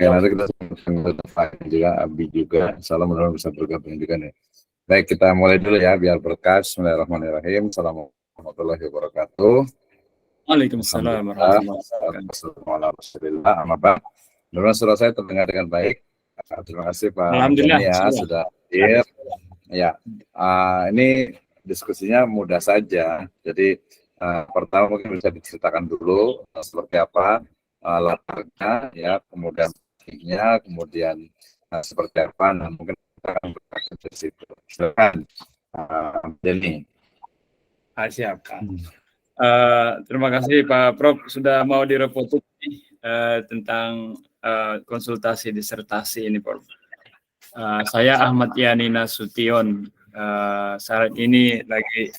Ya, nanti kita sama juga, Abi juga. Assalamualaikum bisa bergabung juga nih. Baik, kita mulai dulu ya, biar berkah. Bismillahirrahmanirrahim. Assalamualaikum warahmatullahi wabarakatuh. Waalaikumsalam warahmatullahi Alhamdulillah. Mudah-mudahan suara saya terdengar dengan baik. Terima kasih Pak Alhamdulillah Jani ya sudah hadir. Ya, ini diskusinya mudah saja. Jadi pertama mungkin bisa diceritakan dulu seperti apa latarnya, ya, kemudian kemudian seperti apa. Nah, mungkin kita akan berkata dari situ. Silakan, Jani. Siap, Kak. Terima kasih Pak Prof sudah mau direpoti tentang konsultasi disertasi ini, Prof. Saya Ahmad Yani Nasution. Saat ini lagi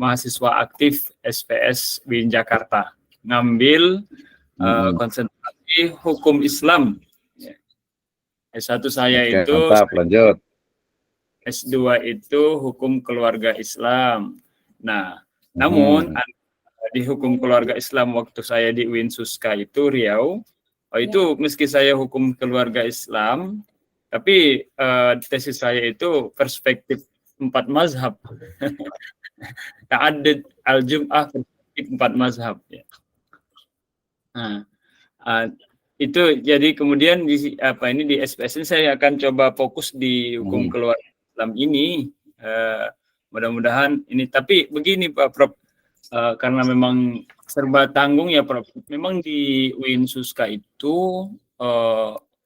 mahasiswa aktif SPS UIN Jakarta, ngambil konsentrasi hukum Islam. S1 saya itu mantap, lanjut. S2 itu hukum keluarga Islam. Nah, namun di hukum keluarga Islam waktu saya di UIN Suska itu Riau, itu meski saya hukum keluarga Islam, tapi tesis saya itu perspektif 4 mazhab. Ta'addud al-Jum'ah perspektif 4 mazhab. Ya. Nah, itu jadi kemudian di di SPS ini saya akan coba fokus di hukum keluarga Islam ini. Mudah-mudahan ini, tapi begini Pak Prof, karena memang serba tanggung ya Prof. Memang di UIN Suska itu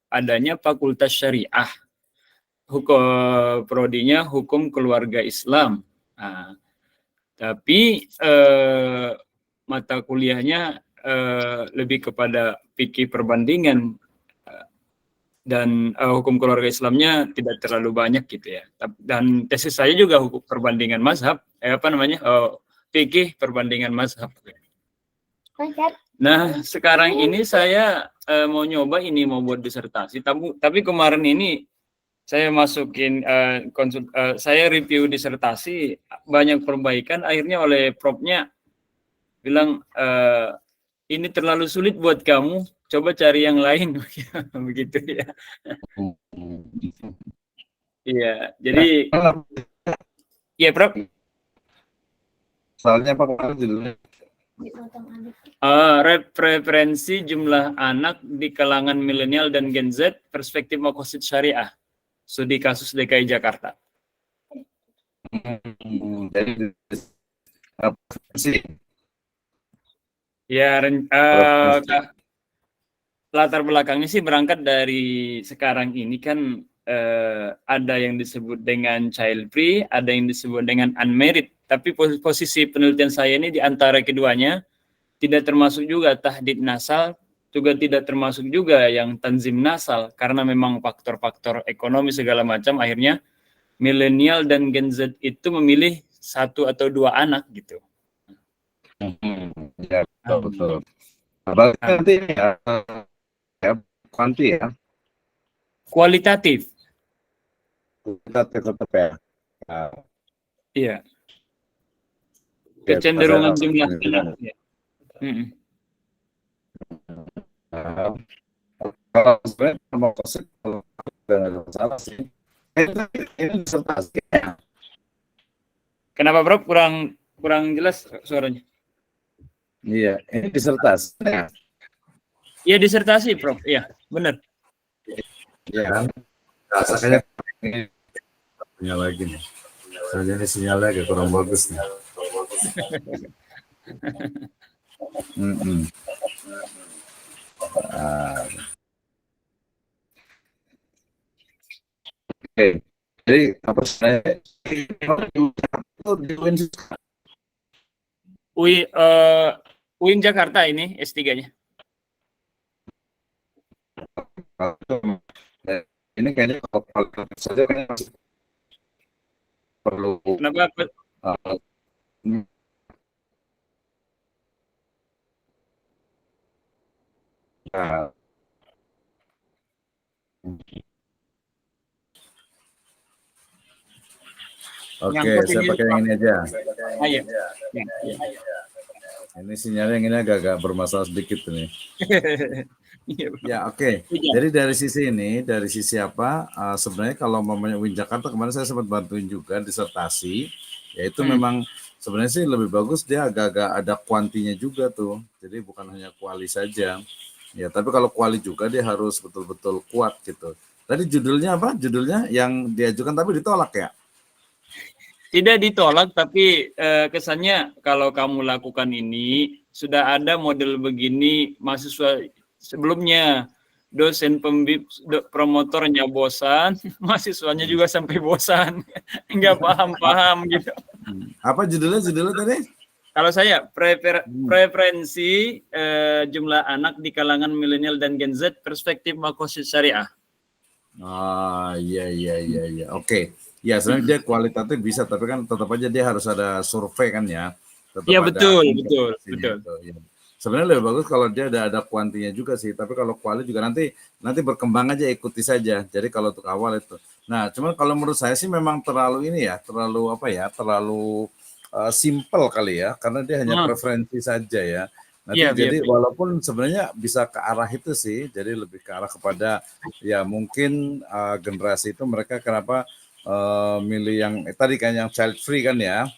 adanya fakultas syariah, prodinya hukum keluarga Islam. Nah, tapi mata kuliahnya lebih kepada fikih perbandingan dan hukum keluarga Islamnya tidak terlalu banyak gitu ya. Dan tesis saya juga hukum perbandingan mazhab, fikih perbandingan mazhab. Nah, sekarang ini saya mau nyoba ini, mau buat disertasi. Tapi kemarin ini saya masukin saya review disertasi, banyak perbaikan. Akhirnya oleh Prof-nya bilang ini terlalu sulit buat kamu, coba cari yang lain. Begitu ya. Iya, jadi iya Prof. Soalnya apa judulnya? Referensi jumlah anak di kalangan milenial dan Gen Z, perspektif maqasid syariah, studi kasus DKI Jakarta. Jadi ya, latar belakangnya sih berangkat dari sekarang ini kan ada yang disebut dengan child free, ada yang disebut dengan unmarried. Tapi posisi penelitian saya ini di antara keduanya, tidak termasuk juga tahdid nasal, juga tidak termasuk juga yang tanzim nasal, karena memang faktor-faktor ekonomi segala macam, akhirnya milenial dan Gen Z itu memilih 1 atau 2 anak gitu. Ya, betul. Nanti ya, kuanti ya. Kualitatif. Kualitatif tetap ya. Iya. Kecenderungan jumlah anak. Ya. Kalau sebenarnya mau salah sih. Ini disertasi. Kenapa Bro? Kurang jelas suaranya. Iya, ini disertasi. Iya, disertasi, Prof. Iya, benar. Iya kan? Rasanya punya lagi nih. Soalnya ini sinyalnya agak kurang bagus nih. Oke, jadi apa saya UIN Jakarta ini S3-nya. Ini kayaknya kalau saja kan perlu. Kenapa? Oke, saya pakai yang ini aja. Ayo. Ini sinyalnya yang ini agak-agak bermasalah sedikit nih. Iya, Pak. Ya, oke. Iya. Jadi dari sisi ini, dari sisi apa? Sebenarnya kalau mamanya Win Jakarta kemarin saya sempat bantuin juga disertasi, yaitu memang sebenarnya sih lebih bagus dia agak-agak ada kuantinya juga tuh. Jadi bukan hanya kuali saja. Ya, tapi kalau kuali juga dia harus betul-betul kuat gitu. Tadi judulnya apa? Judulnya yang diajukan tapi ditolak ya? Tidak ditolak, tapi kesannya kalau kamu lakukan ini, sudah ada model begini mahasiswa sebelumnya, dosen promotornya bosan, mahasiswanya juga sampai bosan, nggak paham-paham gitu. Apa judulnya tadi? Kalau saya preferensi jumlah anak di kalangan milenial dan Gen Z, perspektif makosid syariah. Iya. Oke. Ya, sebenarnya dia kualitatif bisa, tapi kan tetap aja dia harus ada survei kan ya. Tetap Iya ada betul. interpretasinya itu. Ya. Sebenarnya lebih bagus kalau dia ada kuantinya juga sih, tapi kalau kuali juga nanti berkembang aja, ikuti saja. Jadi kalau untuk awal itu. Nah, cuman kalau menurut saya sih memang terlalu ini ya, terlalu apa ya, terlalu simple kali ya, karena dia hanya preferensi saja ya. Nanti Iya, jadi iya. walaupun sebenarnya bisa ke arah itu sih, jadi lebih ke arah kepada ya mungkin generasi itu mereka kenapa milih yang tadi kan yang child free kan ya,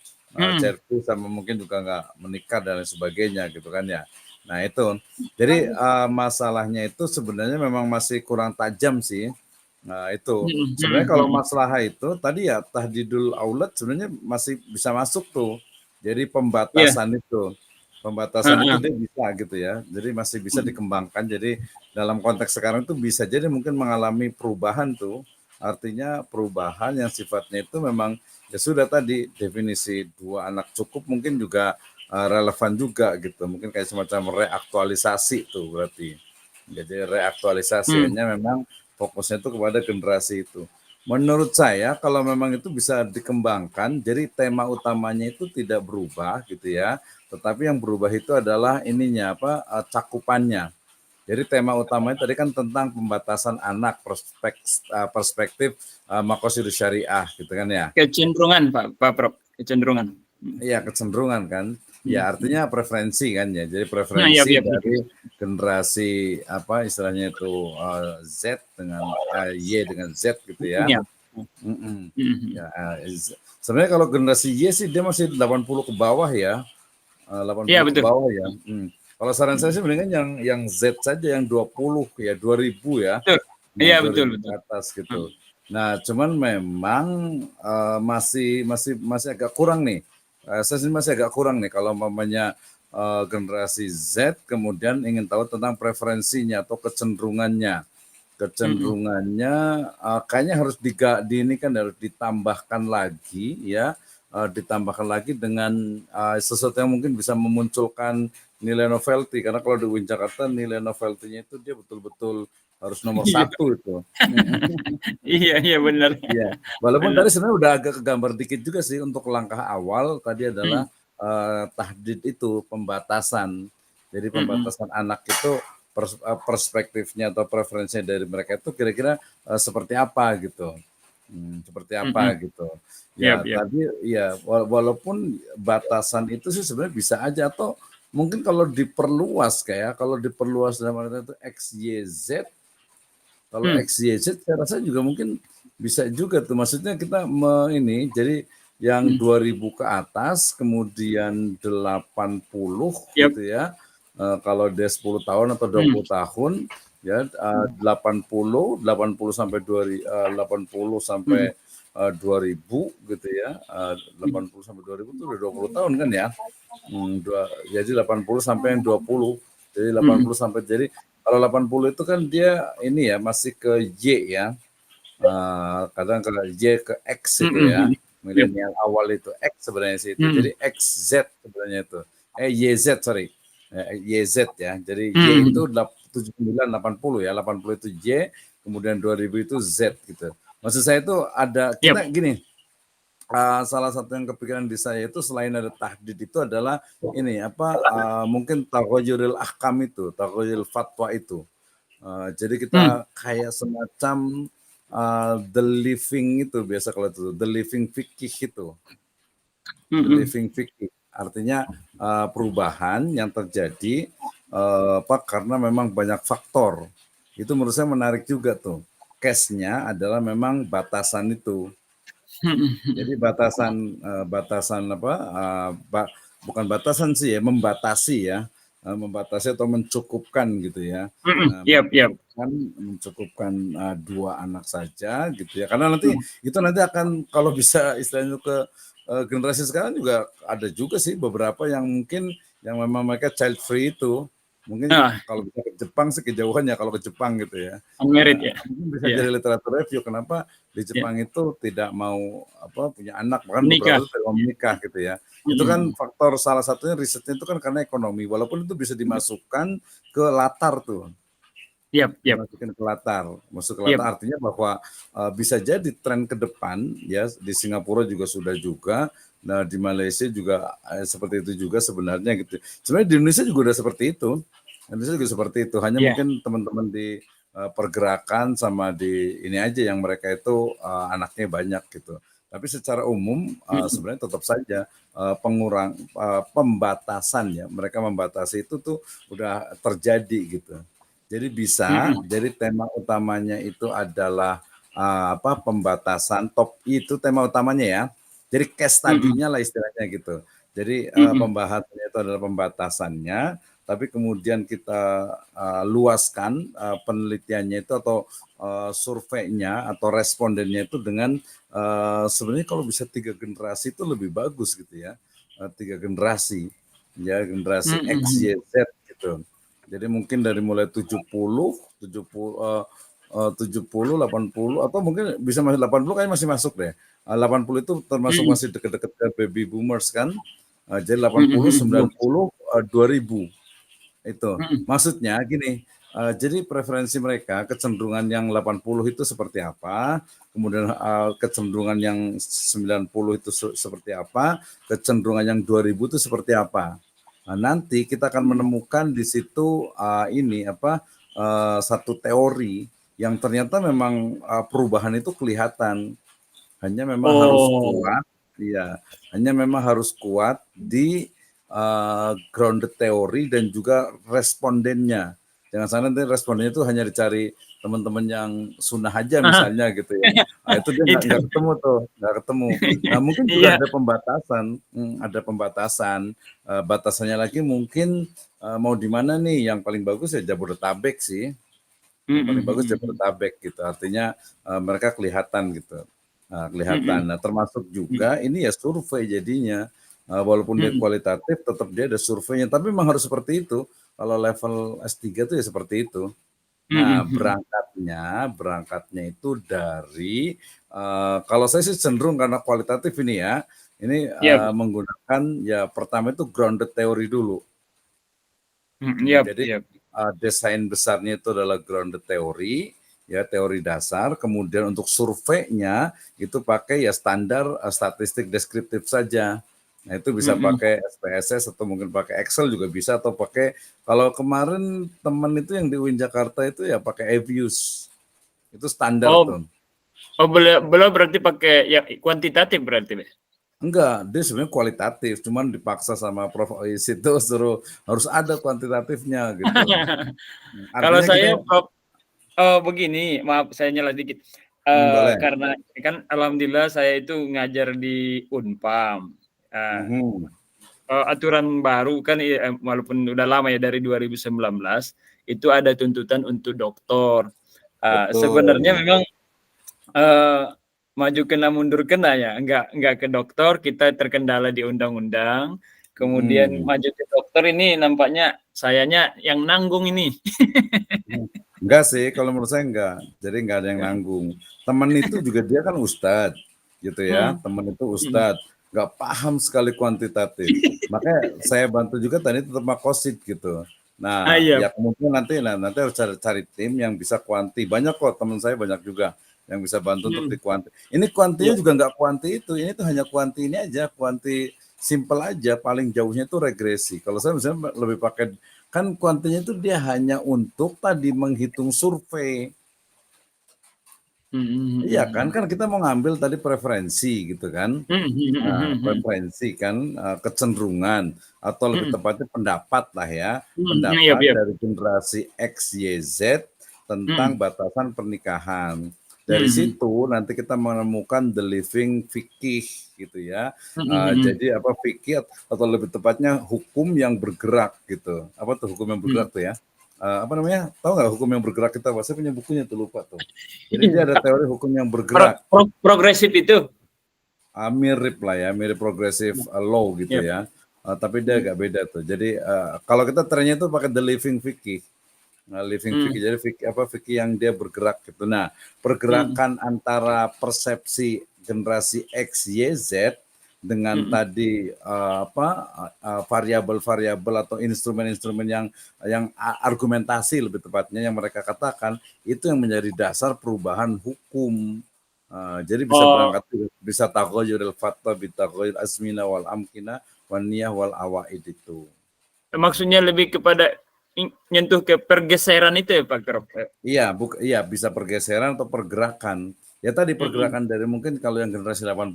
child free sama mungkin juga nggak menikah dan lain sebagainya gitu kan ya. Nah itu, jadi masalahnya itu sebenarnya memang masih kurang tajam sih. Nah itu, sebenarnya kalau masalah itu tadi ya tahdidul aulat sebenarnya masih bisa masuk tuh. Jadi Iya. pembatasan itu dia bisa gitu ya. Jadi masih bisa dikembangkan. Jadi dalam konteks sekarang itu bisa jadi mungkin mengalami perubahan tuh. Artinya perubahan yang sifatnya itu memang ya sudah tadi definisi 2 anak cukup mungkin juga relevan juga gitu. Mungkin kayak semacam reaktualisasi tuh berarti. Jadi reaktualisasi hanya memang fokusnya itu kepada generasi itu. Menurut saya kalau memang itu bisa dikembangkan, jadi tema utamanya itu tidak berubah gitu ya, tetapi yang berubah itu adalah ininya apa cakupannya. Jadi tema utamanya tadi kan tentang pembatasan anak perspektif makosidus syariah gitu kan ya. Kecenderungan Pak Prof, kecenderungan. Iya kecenderungan kan. Ya artinya preferensi kan ya. Jadi Nah, iya, preferensi iya. dari generasi apa istilahnya itu Z dengan Y dengan Z gitu ya. Iya. Ya, sebenarnya kalau generasi Y sih dia masih 80 ke bawah ya. Iya 80 ke betul. bawah ya. Kalau saran saya sih mendingan yang Z saja yang 20 ya 2000 ya. Betul. Nah, Iya 2000 ke betul. atas gitu. Nah, cuman memang masih agak kurang nih. Saya sih masih agak kurang nih kalau mamanya generasi Z kemudian ingin tahu tentang preferensinya atau kecenderungannya. Kecenderungannya kayaknya harus ini kan harus ditambahkan lagi ya, ditambahkan lagi dengan sesuatu yang mungkin bisa memunculkan nilai novelty karena kalau di Win Jakarta nilai novelty-nya itu dia betul-betul harus nomor Iya. satu itu. Iya benar. Iya, walaupun tadi sebenarnya udah agak kegambar dikit juga sih untuk langkah awal tadi adalah tahdid itu pembatasan. Jadi pembatasan anak itu perspektifnya atau preferensinya dari mereka itu kira-kira seperti apa gitu. Seperti apa gitu. Ya Iya. tadi ya walaupun batasan itu sih sebenarnya bisa aja atau mungkin kalau diperluas dalam arti itu X, Y, Z kalau XYZ saya rasa juga mungkin bisa juga tuh. Maksudnya kita ini jadi yang 2000 ke atas kemudian 80 Yap. gitu ya. Kalau dia 10 tahun atau 20 tahun ya 80 sampai 80 sampai 2000 gitu ya. 80 sampai 2000 itu udah 20 tahun kan ya. Jadi 80 sampai 20. Jadi 80 sampai jadi kalau 80 itu kan dia ini ya masih ke Y ya. Kadang ke Y ke X itu ya. Yap. Milenial awal itu X sebenarnya sih itu. Jadi XZ sebenarnya itu. YZ sorry. YZ ya. Jadi Y itu 79 80 ya. 80 itu Y, kemudian 2000 itu Z gitu. Maksud saya itu ada kita gini. Salah satu yang kepikiran di saya itu selain ada tahdid itu adalah ini apa mungkin taghayyurul ahkam itu, taghayyurul fatwa itu. Jadi kita kayak semacam the living itu biasa kalau itu the living fikih itu. The living fikih. Artinya perubahan yang terjadi karena memang banyak faktor. Itu menurut saya menarik juga tuh. Case-nya adalah memang batasan itu. Jadi batasan apa? Bukan batasan sih ya, membatasi ya, membatasi atau mencukupkan gitu ya. Yap, yap. Mencukupkan 2 anak saja gitu ya. Karena nanti itu nanti akan kalau bisa istilahnya ke generasi sekarang juga ada juga sih beberapa yang mungkin yang memang mereka child free itu. Mungkin Nah, kalau bisa ke Jepang sih kejauhan ya kalau ke Jepang gitu ya. unmarried ya. Mungkin bisa Ya, jadi literatur review kenapa di ya. Jepang itu tidak mau punya anak, bahkan beberapa Menikah. itu tidak mau menikah gitu ya. Itu kan faktor salah satunya risetnya itu kan karena ekonomi, walaupun itu bisa dimasukkan ke latar tuh. Yap, yap. Dimasukin ke latar, masuk ke Yap. latar artinya bahwa bisa jadi tren ke depan ya di Singapura juga sudah juga, nah di Malaysia juga seperti itu juga sebenarnya gitu. Sebenarnya di Indonesia juga udah seperti itu, Indonesia juga seperti itu. Hanya Ya. mungkin teman-teman di pergerakan sama di ini aja yang mereka itu anaknya banyak gitu. Tapi secara umum sebenarnya tetap saja pembatasan ya, mereka membatasi itu tuh udah terjadi gitu. Jadi bisa, jadi tema utamanya itu adalah pembatasan top itu tema utamanya ya. Jadi case tadinya lah istilahnya gitu. Jadi pembahasannya itu adalah pembatasannya, tapi kemudian kita luaskan penelitiannya itu atau surveinya atau respondennya itu dengan sebenarnya kalau bisa 3 generasi itu lebih bagus gitu ya. 3 generasi, ya generasi X, Y, Z gitu. Jadi mungkin dari mulai 70, 80 atau mungkin bisa masuk 80 kayaknya masih masuk deh. 80 itu termasuk masih deket-deket ke baby boomers kan. Jadi 80, 90, 2000 itu. Maksudnya gini, jadi preferensi mereka kecenderungan yang 80 itu seperti apa, kemudian kecenderungan yang 90 itu seperti apa, kecenderungan yang 2000 itu seperti apa. Nah, nanti kita akan menemukan di situ satu teori yang ternyata memang perubahan itu kelihatan. Hanya memang harus Oh. kuat, ya. Hanya memang harus kuat di grounded teori dan juga respondennya. Jangan sampai nanti respondennya itu hanya dicari teman-teman yang sunnah aja misalnya gitu ya. Nah, itu dia Itu. nggak ketemu tuh, nggak ketemu. Nah mungkin juga Iya. ada pembatasan, ada pembatasan. Batasannya lagi mungkin mau di mana nih? Yang paling bagus ya Jabodetabek sih. Yang paling bagus Jabodetabek gitu. Artinya mereka kelihatan gitu. Kelihatan. Nah, termasuk juga ini ya survei jadinya. Walaupun dia kualitatif, tetap dia ada surveinya. Tapi memang harus seperti itu. Kalau level S3 itu ya seperti itu. Nah, berangkatnya itu dari kalau saya sih cenderung karena kualitatif ini ya, ini Yap. menggunakan ya pertama itu grounded theory dulu. Yap, Jadi yap. desain besarnya itu adalah grounded theory, ya teori dasar. Kemudian untuk surveinya itu pakai ya standar statistik deskriptif saja. Nah itu bisa pakai SPSS atau mungkin pakai Excel juga bisa atau pakai kalau kemarin teman itu yang di UIN Jakarta itu ya pakai Avius. Itu standar Oh, tuh. beliau berarti pakai ya kuantitatif berarti, Be? Enggak, dia sebenarnya kualitatif, cuman dipaksa sama Prof. Ois itu suruh harus ada kuantitatifnya gitu. Kalau Artinya kita saya begini, maaf saya nyela dikit. boleh. Karena kan alhamdulillah saya itu ngajar di Unpam. Mhm. Aturan baru kan walaupun udah lama ya dari 2019 itu ada tuntutan untuk doktor. Sebenarnya Betul. memang maju kena mundur kena ya, enggak ke dokter, kita terkendala di undang-undang, kemudian Mhm. maju ke dokter ini nampaknya sayanya yang nanggung ini. Enggak sih, kalau menurut saya enggak. Jadi enggak ada yang nanggung. Teman itu juga dia kan ustadz, gitu ya. Hmm. Teman itu ustadz, enggak paham sekali kuantitatif. Makanya saya bantu juga tadi tetap makosid gitu. Nah, Iya. ya kemudian nanti harus cari tim yang bisa kuanti. Banyak kok teman saya banyak juga yang bisa bantu untuk di kuanti. Ini kuantinya Iya. juga enggak kuanti itu. Ini tuh hanya kuanti ini aja, kuanti simple aja. Paling jauhnya itu regresi. Kalau saya misalnya lebih pakai kan kuantinya itu dia hanya untuk tadi menghitung survei. Iya kan kita mau ngambil tadi preferensi gitu kan. Nah, preferensi kan kecenderungan atau lebih tepatnya pendapat lah ya, Iya, pendapat iya. dari generasi X, Y, Z tentang batasan pernikahan. Dari situ nanti kita menemukan the living fikih gitu ya. Jadi apa fikih atau lebih tepatnya hukum yang bergerak gitu. Apa tuh hukum yang bergerak tuh ya? Apa namanya? Tahu nggak hukum yang bergerak kita? Saya punya bukunya tuh lupa tuh. Jadi dia ada teori hukum yang bergerak. Progresif itu. Mirip lah ya, mirip progressive law gitu Yep. ya. Tapi dia agak beda tuh. Jadi kalau kita trennya tuh pakai the living fikih. Living fikih jadi fikih yang dia bergerak gitu. Nah, pergerakan antara persepsi generasi X, Y, Z dengan tadi variabel-variabel atau instrumen-instrumen yang argumentasi lebih tepatnya yang mereka katakan itu yang menjadi dasar perubahan hukum. Jadi bisa berangkat bisa taghayyurul fatwa bitaghayyur asmina wal amkina wan niyah wal awaid itu. Maksudnya lebih kepada nyentuh ke pergeseran itu ya Pak Prof. Iya, bisa pergeseran atau pergerakan. Ya tadi pergerakan dari mungkin kalau yang generasi 80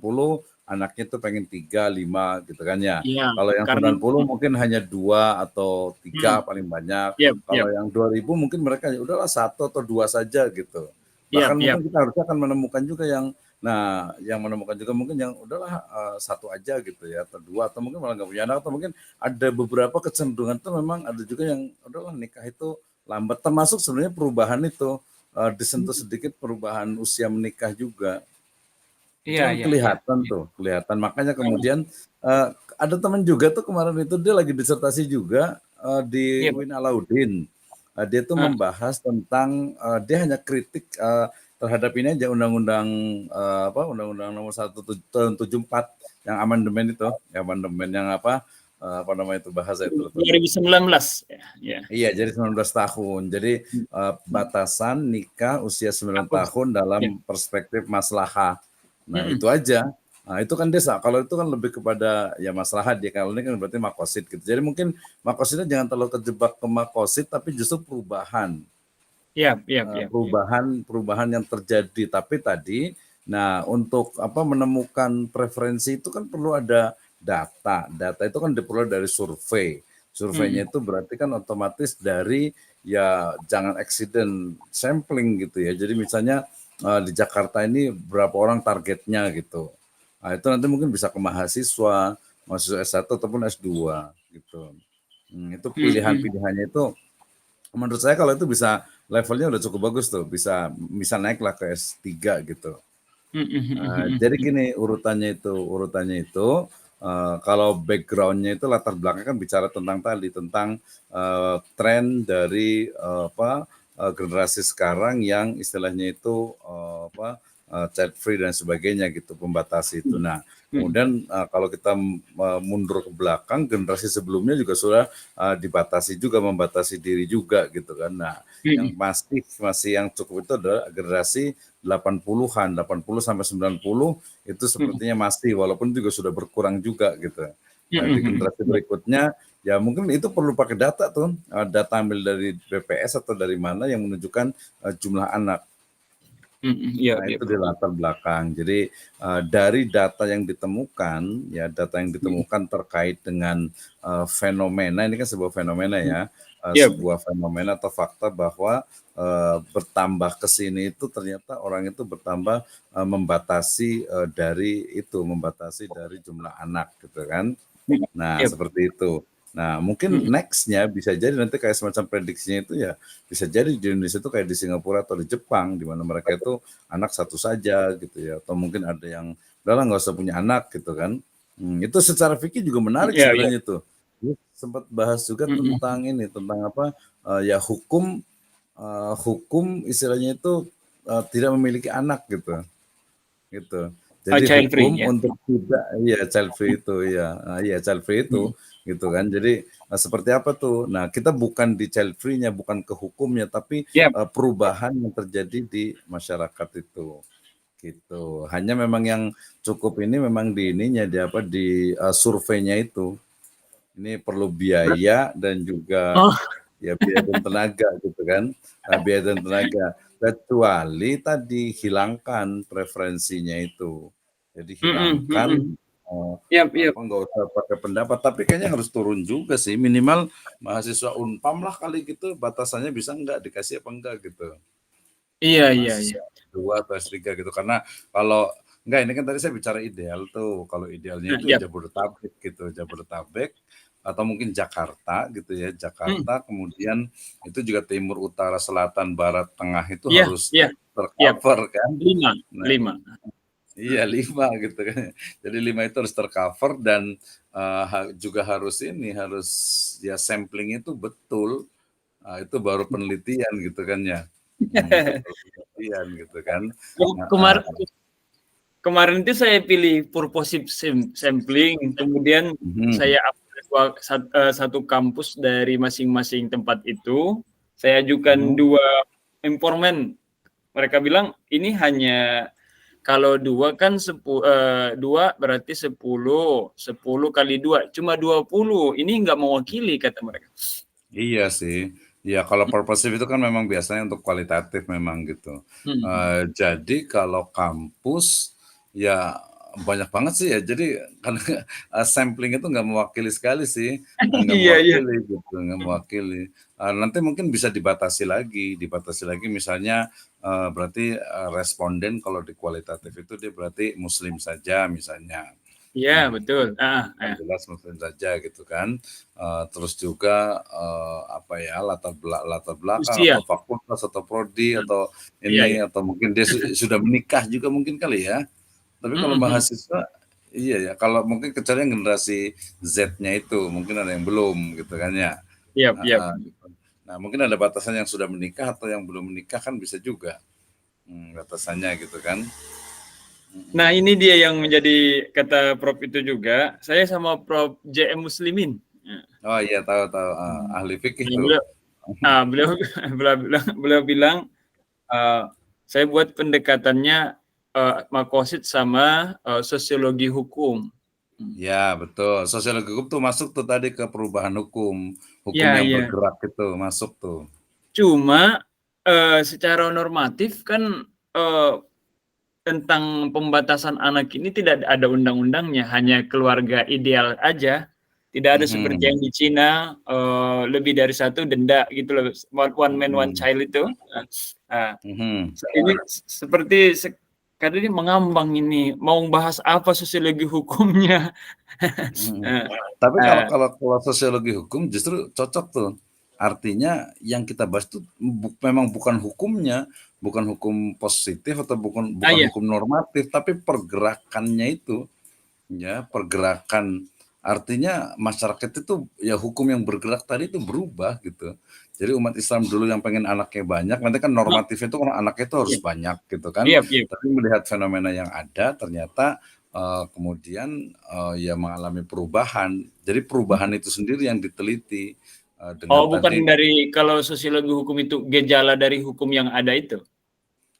anaknya tuh pengen 3, 5 gitu kan ya. Iya, Kalau yang karena 90 mungkin hanya 2 atau 3 paling banyak. Yep, Kalau yep. yang 2000 mungkin mereka ya udahlah 1 atau 2 saja gitu. Bahkan Yep, mungkin kita harusnya akan menemukan juga yang menemukan juga mungkin yang udahlah 1 aja gitu ya atau 2 atau mungkin malah nggak punya anak atau mungkin ada beberapa kecenderungan tuh memang ada juga yang udahlah nikah itu lambat termasuk sebenarnya perubahan itu disentuh sedikit perubahan usia menikah juga. Itu kan kelihatan tuh, kelihatan. Makanya kemudian ada teman juga tuh kemarin itu dia lagi disertasi juga di Win Alauddin. Dia tuh membahas tentang dia hanya kritik terhadap ini aja undang-undang undang-undang nomor 1 tahun 74 yang amandemen itu, amandemen yang apa namanya itu bahasa itu 2019 ya. Iya, jadi 19 tahun. Jadi batasan nikah usia 9 tahun dalam perspektif maslahah. Nah, itu aja. Nah, itu kan desa. Kalau itu kan lebih kepada ya maslahat dia. Kalau ini kan berarti makosid gitu. Jadi mungkin makosidnya jangan terlalu terjebak ke makosid, tapi justru perubahan. Perubahan yang terjadi. Tapi tadi, nah untuk menemukan preferensi itu kan perlu ada data. Data itu kan diperoleh dari survei. Surveinya itu berarti kan otomatis dari ya jangan accident sampling gitu ya. Jadi misalnya di Jakarta ini berapa orang targetnya gitu. Nah, itu nanti mungkin bisa ke mahasiswa S1 ataupun S2 gitu. Itu pilihan-pilihannya itu menurut saya kalau itu bisa levelnya udah cukup bagus tuh, bisa naik lah ke S3 gitu. Jadi gini urutannya itu kalau backgroundnya itu latar belakangnya kan bicara tentang tren dari generasi sekarang yang istilahnya itu child free dan sebagainya gitu, pembatasi itu. Nah, kemudian kalau kita mundur ke belakang, generasi sebelumnya juga sudah dibatasi juga, membatasi diri juga gitu kan. Nah, yang masih yang cukup itu adalah generasi 80-an, 80 sampai 90 itu sepertinya masih, walaupun juga sudah berkurang juga gitu. Nah, di generasi berikutnya ya mungkin itu perlu pakai data tuh, data ambil dari BPS atau dari mana yang menunjukkan jumlah anak. Nah, itu di latar belakang. Jadi dari data yang ditemukan terkait dengan fenomena, ini kan sebuah fenomena ya, sebuah fenomena atau fakta bahwa bertambah ke sini itu ternyata orang itu bertambah membatasi dari jumlah anak gitu kan. Nah, seperti itu. Nah, mungkin next-nya bisa jadi nanti kayak semacam prediksinya itu ya bisa jadi di Indonesia itu kayak di Singapura atau di Jepang di mana mereka itu anak satu saja gitu ya, atau mungkin ada yang udahlah nggak usah punya anak gitu kan. Itu secara fikih juga menarik sebenarnya tuh. Sempat bahas juga tentang ini, tentang apa ya hukum istilahnya itu tidak memiliki anak gitu. Jadi hukum untuk tidak child free itu child free itu gitu kan. Jadi seperti apa tuh? Nah, kita bukan di child free-nya, bukan ke hukumnya, tapi perubahan yang terjadi di masyarakat itu. Gitu. Hanya memang yang cukup ini memang di ininya di surveinya itu. Ini perlu biaya dan juga biaya dan tenaga gitu kan. Biaya dan tenaga. kecuali tadi hilangkan preferensinya itu. Jadi hilangkan, Yap, yap. nggak usah pakai pendapat, tapi kayaknya harus turun juga sih, minimal mahasiswa Unpam lah kali gitu, batasannya bisa nggak dikasih apa enggak gitu. Iya, iya, iya. Mahasiswa S2 atau S3 gitu, karena kalau enggak, ini kan tadi saya bicara ideal tuh, kalau idealnya Nah, itu yap. Jabodetabek gitu, Jabodetabek atau mungkin Jakarta gitu ya, Jakarta, kemudian itu juga timur, utara, selatan, barat, tengah itu Iya, harus iya, yap. tercover kan. 5, Nah, 5. iya 5 gitu kan. Jadi 5 itu harus tercover dan juga harus harus ya sampling itu betul. Itu baru penelitian gitu kan ya. Itu baru penelitian gitu kan. Kemarin kemarin itu saya pilih purposive sampling, kemudian saya upload satu kampus dari masing-masing tempat itu, saya ajukan 2 informan. Mereka bilang ini hanya kalau 2 kan 2 berarti 10 kali 2 cuma 20, ini nggak mewakili kata mereka. Iya sih. Ya kalau purposive itu kan memang biasanya untuk kualitatif memang gitu. Jadi kalau kampus ya banyak banget sih ya. Jadi karena sampling itu nggak mewakili sekali sih, nggak Iya, iya. mewakili gitu, nggak mewakili. Nanti mungkin bisa dibatasi lagi misalnya berarti responden kalau di kualitatif itu dia berarti Muslim saja misalnya. Iya, betul. Jelas muslim saja gitu kan. Terus juga latar belakang Usia. atau fakultas atau prodi atau Iya, ini iya. atau mungkin dia sudah menikah juga mungkin kali ya. Tapi kalau mahasiswa iya ya, kalau mungkin kecuali yang generasi Z-nya itu mungkin ada yang belum gitu kan ya. Yap, yap. Nah, mungkin ada batasan yang sudah menikah atau yang belum menikah kan bisa juga batasannya gitu kan. Nah, ini dia yang menjadi kata Prof itu juga. Saya sama Prof JM Muslimin. Oh iya tahu ahli fikih tuh. Beliau bilang saya buat pendekatannya makosid sama sosiologi hukum. Ya betul, sosiologi hukum tuh masuk tuh tadi ke perubahan hukum Ya, yang ya. bergerak itu masuk tuh. Cuma secara normatif kan tentang pembatasan anak ini tidak ada undang-undangnya, hanya keluarga ideal aja. Tidak ada seperti yang di Cina lebih dari 1 denda gitu loh, one man one child itu. Ini seperti karena ini mengambang ini, mau bahas apa sosiologi hukumnya. Tapi kalau sosiologi hukum justru cocok tuh. Artinya yang kita bahas tuh memang bukan hukumnya, bukan hukum positif atau bukan Iya. hukum normatif, tapi pergerakannya itu, ya pergerakan. Artinya masyarakat itu ya hukum yang bergerak tadi itu berubah gitu. Jadi umat Islam dulu yang pengen anaknya banyak, nanti kan normatifnya itu orang anaknya itu harus banyak gitu kan. Tapi melihat fenomena yang ada ternyata kemudian ya mengalami perubahan. Jadi perubahan itu sendiri yang diteliti dengan bukan tadi. dari kalau sosiologi hukum itu gejala dari hukum yang ada itu.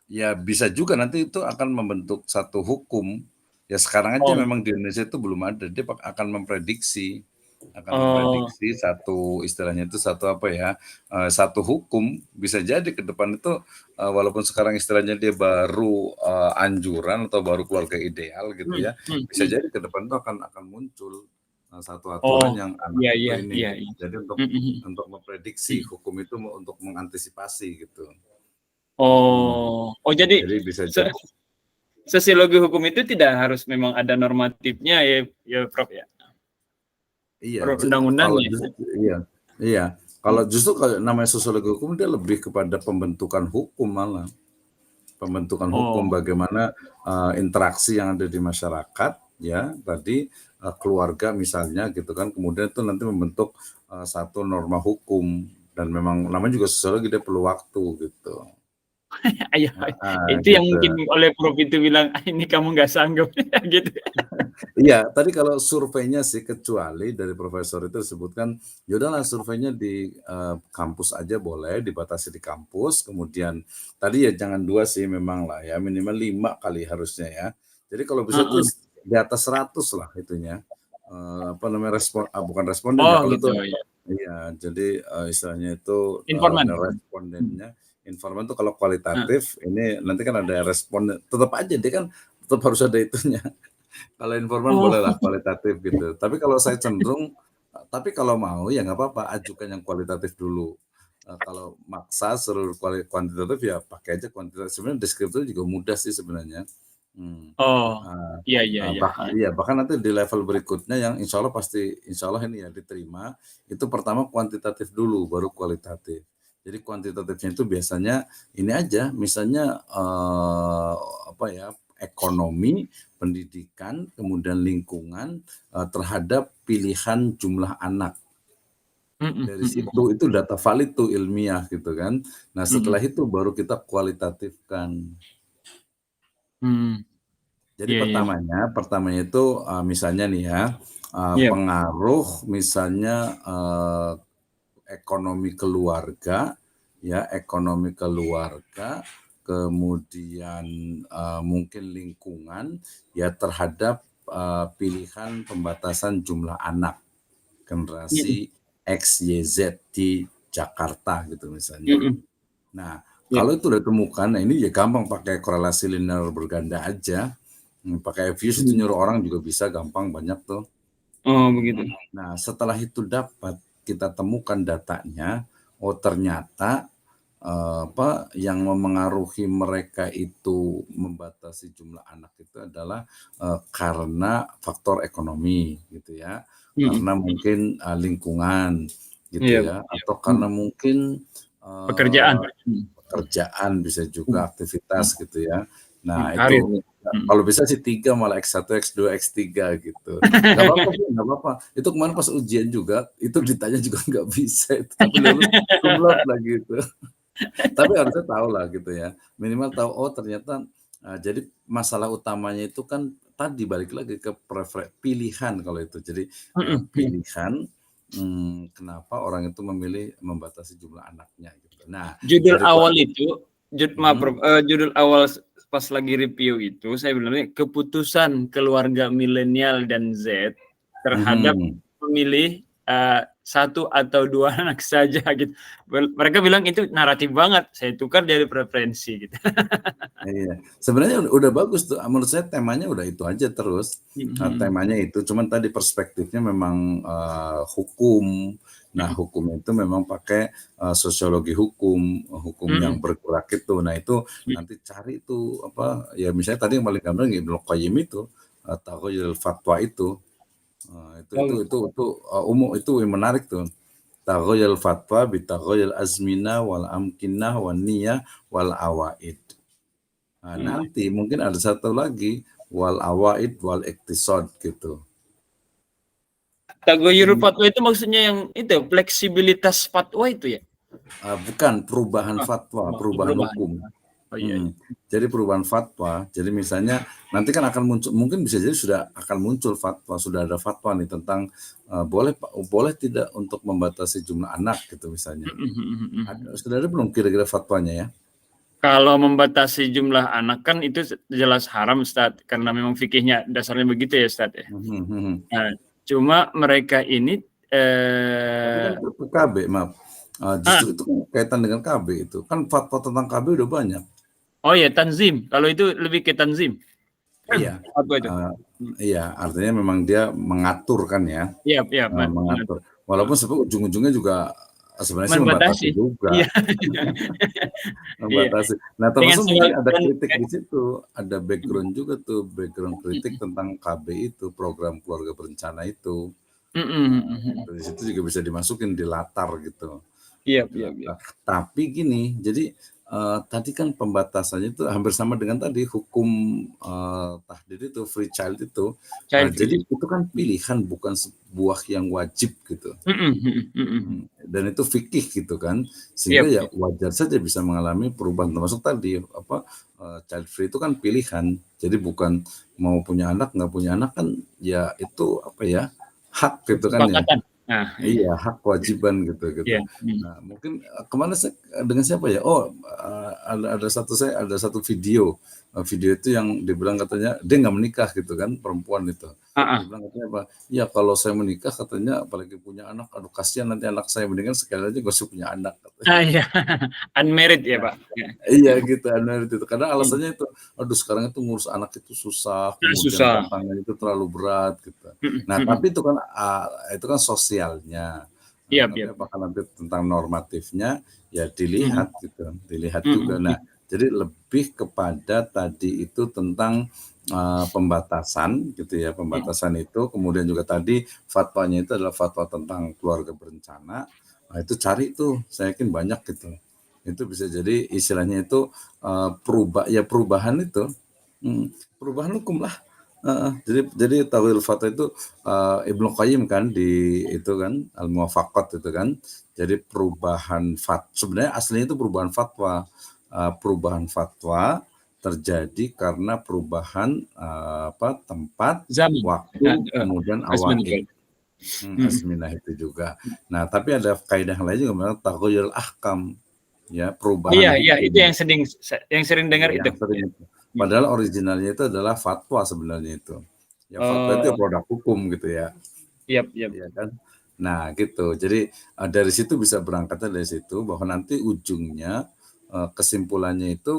Ya bisa juga nanti itu akan membentuk satu hukum. Ya sekarang aja memang di Indonesia itu belum ada. Dia akan memprediksi satu istilahnya itu satu satu hukum bisa jadi ke depan itu walaupun sekarang istilahnya dia baru anjuran atau baru keluarga ideal gitu ya, bisa jadi ke depan itu akan muncul satu aturan yang anak itu ini. Jadi untuk memprediksi hukum itu untuk mengantisipasi gitu. Jadi bisa jadi. Sosiologi hukum itu tidak harus memang ada normatifnya ya Prof ya. Iya, Undang-undangnya. Iya. Kalau justru kalau namanya sosiologi hukum dia lebih kepada pembentukan hukum malah. Pembentukan hukum bagaimana interaksi yang ada di masyarakat ya, tadi keluarga misalnya gitu kan, kemudian itu nanti membentuk satu norma hukum dan memang namanya juga sosiologi dia perlu waktu gitu. Itu yang mungkin oleh Prof itu bilang ini kamu nggak sanggup gitu. Iya, tadi kalau surveinya sih kecuali dari profesor itu disebutkan, yaudahlah surveinya di kampus aja boleh, dibatasi di kampus, kemudian tadi ya jangan 2 sih memang lah ya, minimal 5 kali harusnya ya. Jadi kalau bisa tuh di atas 100 lah itunya, bukan responden ya, kalau gitu, itu iya, jadi istilahnya itu informan. respondennya Informal itu kalau kualitatif, ini nanti kan ada respon, tetap aja dia kan tetap harus ada itunya. Kalau informal Oh. bolehlah kualitatif gitu. Tapi kalau saya cenderung, tapi kalau mau ya nggak apa-apa, ajukan yang kualitatif dulu. Kalau maksa suruh kuantitatif ya pakai aja kuantitatif. Sebenarnya deskriptif juga mudah sih sebenarnya. Oh, Uh, iya iya iya. bahkan nanti di level berikutnya yang insya Allah ini ya diterima, itu pertama kuantitatif dulu baru kualitatif. Jadi kuantitatifnya itu biasanya ini aja, misalnya ekonomi, pendidikan, kemudian lingkungan terhadap pilihan jumlah anak. Dari situ itu data valid tuh ilmiah gitu kan. Nah setelah itu baru kita kualitatifkan. Jadi pertamanya itu misalnya nih ya, pengaruh misalnya ekonomi keluarga, kemudian mungkin lingkungan ya terhadap pilihan pembatasan jumlah anak generasi X, Y, Z di Jakarta gitu misalnya. Nah kalau itu udah temukan, nah ini ya gampang pakai korelasi linear berganda aja. Pakai views itu nyuruh orang juga bisa gampang banyak tuh. Oh begitu. Nah setelah itu dapat kita temukan datanya, oh ternyata yang memengaruhi mereka itu membatasi jumlah anak itu adalah karena faktor ekonomi gitu ya, karena mungkin lingkungan gitu ya, atau karena mungkin pekerjaan bisa juga aktivitas gitu ya. Nah itu kalau bisa sih 3 malah X1, X2, X3 gitu. Gak apa-apa. Itu kemarin pas ujian juga, itu ditanya juga nggak bisa. Itu, tapi lulus kumlot lah gitu. Tapi harusnya tahu lah gitu ya. Minimal tahu, oh ternyata jadi masalah utamanya itu kan tadi balik lagi ke pilihan kalau itu. Jadi pilihan kenapa orang itu memilih membatasi jumlah anaknya gitu. Nah, judul awal pas lagi review itu saya bilangnya keputusan keluarga milenial dan Z terhadap memilih 1 atau 2 anak saja gitu. Mereka bilang itu naratif banget. Saya tukar jadi preferensi gitu. Iya, sebenarnya udah bagus tuh. Menurut saya temanya udah itu aja terus. Temanya itu, cuman tadi perspektifnya memang hukum. Nah, hukum itu memang pakai sosiologi hukum yang bergerak itu. Nah, itu nanti cari itu apa ya, misalnya tadi yang paling gampang Ibnu Qayyim itu taghayyur fatwa itu. Umum itu yang menarik tuh. Taghayyur fatwa bi taghayyur azmina wal amkinah wan niyah wal awaid. Nah, nanti mungkin ada satu lagi wal awaid wal iktisad gitu. Taghayyur fatwa itu maksudnya yang itu fleksibilitas fatwa itu ya? Bukan perubahan fatwa, perubahan hukum. Jadi perubahan fatwa. Jadi misalnya nanti kan akan muncul, mungkin bisa jadi sudah akan muncul fatwa, sudah ada fatwa nih tentang boleh tidak untuk membatasi jumlah anak gitu misalnya. Sudah ada belum kira-kira fatwanya ya? Kalau membatasi jumlah anak kan itu jelas haram Ustaz, karena memang fikihnya dasarnya begitu ya Ustaz ya. Nah, cuma mereka ini KB, maaf. Justru itu kaitan dengan KB itu. Kan fatwa tentang KB udah banyak. Oh ya, tanzim. Kalau itu lebih ke tanzim. Iya. Apa itu? Iya, artinya memang dia mengatur kan ya. Iya, mengatur. Walaupun ujung-ujungnya juga sebenarnya membatasi juga. Iya. Membatasi. Nah, termasuk mungkin ada kritik di situ, ada background juga tuh, background kritik tentang KB itu, program keluarga berencana itu. Dari situ juga bisa dimasukin di latar gitu. Iya. Tapi gini, jadi tadi kan pembatasannya itu hampir sama dengan tadi hukum tahdid itu, free child itu. Jadi itu kan pilihan, bukan sebuah yang wajib gitu. Dan itu fikih gitu kan, sehingga ya wajar saja bisa mengalami perubahan, termasuk tadi child free itu kan pilihan. Jadi bukan mau punya anak nggak punya anak kan ya itu hak gitu kan ya. Nah, Iya, hak kewajiban gitu. iya. Nah, mungkin kemana sih dengan siapa ya? Oh, ada satu video, video itu yang dibilang katanya dia nggak menikah gitu kan, perempuan itu. Ah, Dia bilang katanya apa? Ya kalau saya menikah katanya, apalagi punya anak, aduh kasihan nanti anak saya mendingan sekali aja gak usah punya anak. iya. Unmarried ya, Nah, Pak. Ya. iya gitu, unmarried itu. Karena Hmm. alasannya itu, aduh sekarang itu ngurus anak itu susah, Nah, kemudian susah. tantangannya itu terlalu berat gitu. Nah, Mm-mm. tapi itu kan sosialnya. Nah, Iya, tapi iya. apakah nanti tentang normatifnya ya Mm-mm. dilihat gitu, dilihat juga. Nah, Mm-mm. jadi lebih kepada tadi itu tentang pembatasan gitu ya, pembatasan itu. Kemudian juga tadi fatwanya itu adalah fatwa tentang keluarga berencana. Nah, itu cari tuh, saya yakin banyak gitu. Itu bisa jadi istilahnya itu perubahan itu, perubahan hukum lah. Jadi tawil fatwa itu Ibnu Qayyim kan di itu kan Al-Muwafaqat itu kan. Jadi perubahan sebenarnya aslinya itu perubahan fatwa. Perubahan fatwa terjadi karena perubahan tempat, Zaman. waktu, Nah, kemudian Azman awaid. betul. Mm-mm. Azminah itu juga. Nah, tapi ada kaidah lain juga memang taghyirul ahkam, ya perubahan Iya, iya, itu hukum. yang sering dengar Iya, itu. yang sering Ya. itu. Padahal originalnya itu adalah fatwa sebenarnya itu. Ya fatwa itu ya Oh, produk hukum gitu ya. iya, iya. Iya kan? Nah, gitu. Jadi dari situ bisa berangkatnya dari situ bahwa nanti ujungnya kesimpulannya itu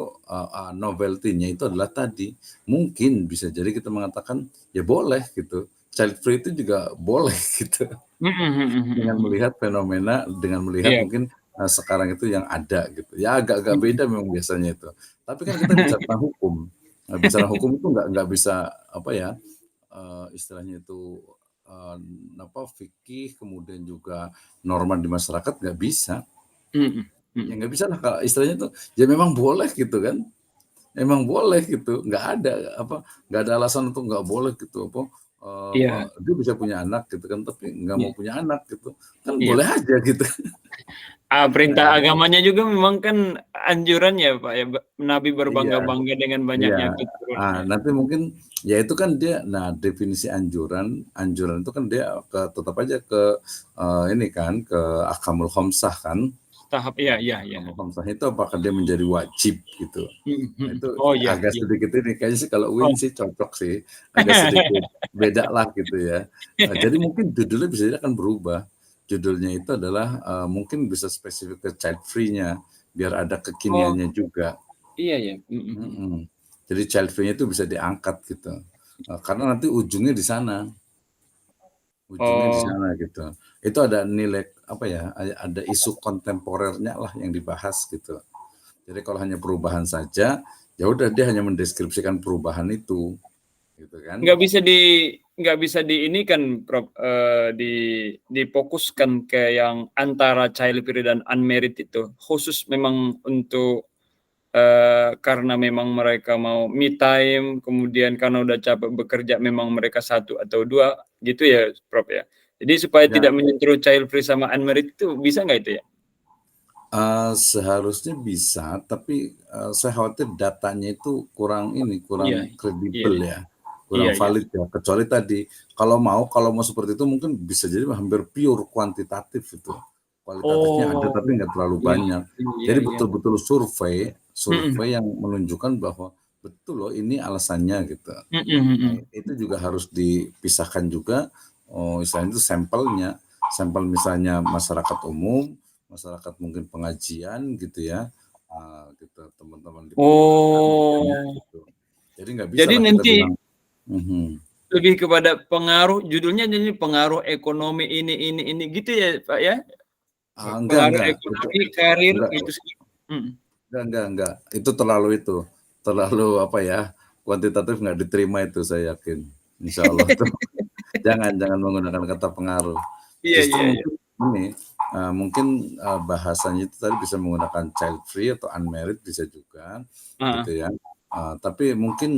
novelty-nya itu adalah tadi mungkin bisa jadi kita mengatakan ya boleh gitu. Child free itu juga boleh gitu. Dengan Mm-mm. melihat fenomena, dengan melihat Iya. mungkin sekarang itu yang ada gitu. Ya agak-agak Mm-mm. beda memang biasanya itu. Tapi kan kita bicara tentang hukum. Nah, bicara hukum itu nggak bisa apa ya istilahnya itu eh, fikih kemudian juga norma di masyarakat nggak bisa. Mm-mm. Ya Mm-mm. nggak bisa lah kalau istilahnya itu ya memang boleh gitu kan. Emang boleh gitu, nggak ada alasan untuk nggak boleh gitu Iya, dia bisa punya anak gitu kan, tapi nggak iya, mau punya anak gitu, kan iya. boleh aja gitu. Nah, Perintah gitu. agamanya juga memang kan anjuran ya, Pak ya. Nabi Iya, berbangga-bangga dengan iya. banyaknya keturunannya. Nanti mungkin ya itu kan dia, nah definisi anjuran itu kan dia tetap aja ke ini kan ke akamul khamsah kan. Tahap, iya, iya, iya. Akamul khamsah itu apakah dia menjadi wajib gitu. Mm-mm. Nah, itu Oh iya, agak iya. sedikit ini kayaknya sih kalau Win Oh. sih cocok sih, agak sedikit beda lah gitu ya. Jadi mungkin judulnya bisa jadi akan berubah. Judulnya itu adalah mungkin bisa spesifik ke child free-nya biar ada Oh, kekiniannya juga. iya, ya. Mm-mm. Jadi child free-nya itu bisa diangkat gitu. Karena nanti ujungnya di sana, Oh, gitu. Itu ada nilai apa ya? Ada isu kontemporernya lah yang dibahas gitu. Jadi kalau hanya perubahan saja, ya udah dia hanya mendeskripsikan perubahan itu, gitu kan? nggak bisa di nggak bisa di ini kan, Prof, difokuskan ke yang antara child free dan unmarried itu. Khusus memang untuk karena memang mereka mau me time, kemudian karena udah capek bekerja memang mereka satu atau dua gitu ya, Prof ya. Jadi supaya Ya, tidak menyentuh child free sama unmarried itu bisa nggak itu ya? seharusnya bisa, tapi saya khawatir datanya itu Iya, kurang iya, kredibel ya, iya, kurang iya. valid ya. Kecuali tadi kalau mau seperti itu mungkin bisa jadi hampir pure kuantitatif itu. Kualitatifnya ada Oh, tapi nggak terlalu iya, banyak. iya, Jadi iya. betul-betul survei, Mm-mm. survei yang menunjukkan bahwa betul loh ini alasannya gitu. Mm-mm, Nah, mm-mm. itu juga harus dipisahkan juga, istilahnya itu sampelnya. Sampel misalnya masyarakat umum, masyarakat mungkin pengajian gitu ya, gitu teman-teman di perguruan misalnya Oh, gitu. Jadi nggak bisa jadi lah kita nanti bilang, mhm, lebih kepada pengaruh, judulnya jadi pengaruh ekonomi ini gitu ya, Pak ya? Pengaruh enggak, itu ekonomi, karir enggak itu sih. Mm. enggak, itu terlalu apa ya, kuantitatif nggak diterima itu saya yakin, insya Allah tuh. Jangan menggunakan kata pengaruh. Iya, Justru iya, iya. mungkin ini, mungkin bahasanya itu tadi bisa menggunakan child free atau unmarried bisa juga, Heeh. gitu ya. Tapi mungkin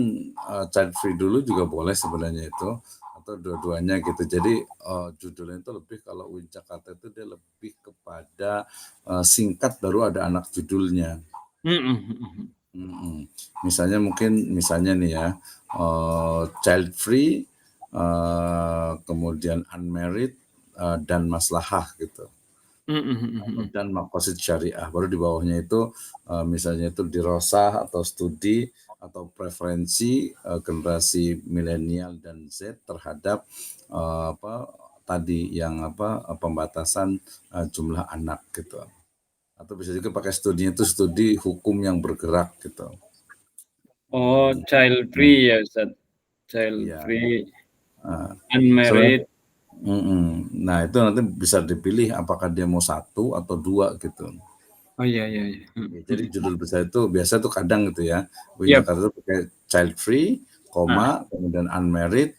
child free dulu juga boleh sebenarnya itu, atau dua-duanya gitu. Jadi judulnya itu lebih kalau UIN Jakarta itu dia lebih kepada singkat baru ada anak judulnya. Mhm, mhm. Misalnya nih ya, child free, kemudian unmarried, dan maslahah gitu. Dan maqasid syariah. Baru di bawahnya itu misalnya itu dirosah atau studi atau preferensi generasi milenial dan Z terhadap tadi yang pembatasan jumlah anak gitu. Atau bisa juga pakai studinya itu studi hukum yang bergerak gitu. Oh, child free ya Ustaz. Child Iya. free, unmarried. Nah itu nanti bisa dipilih apakah dia mau 1 atau 2 gitu. Oh iya. Ya, jadi judul besar itu biasa tuh kadang gitu ya. UIN Yep. Jakarta itu pakai child free, kemudian unmarried,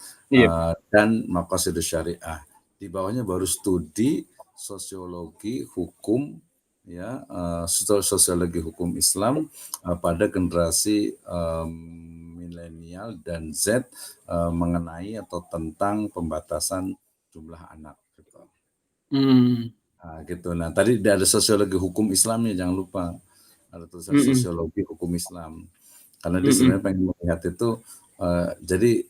dan maqasidus syariah. Di bawahnya baru studi sosiologi hukum ya, sosiologi hukum Islam pada generasi milenial dan Z mengenai atau tentang pembatasan jumlah anak gitu. Nah, gitu. Nah, tadi ada sosiologi hukum Islamnya, jangan lupa. Ada tulisan sosiologi hukum Islam. Karena dia sebenarnya pengen melihat itu, jadi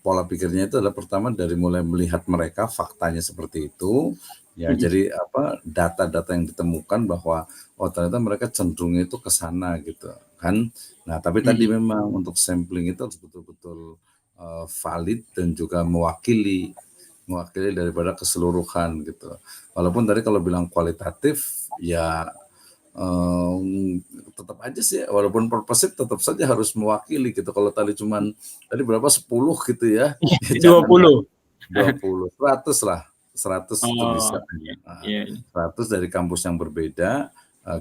pola pikirnya itu adalah pertama dari mulai melihat mereka faktanya seperti itu, ya. Jadi data-data yang ditemukan bahwa ternyata mereka cenderungnya itu ke sana gitu kan. Nah, tapi tadi memang untuk sampling itu harus betul-betul valid dan juga mewakili daripada keseluruhan gitu. Walaupun tadi kalau bilang kualitatif ya tetap aja sih, walaupun purposive tetap saja harus mewakili gitu. Kalau tadi berapa 10 gitu ya. 20. 20, 100 lah. 100 itu bisa. 100 dari kampus yang berbeda,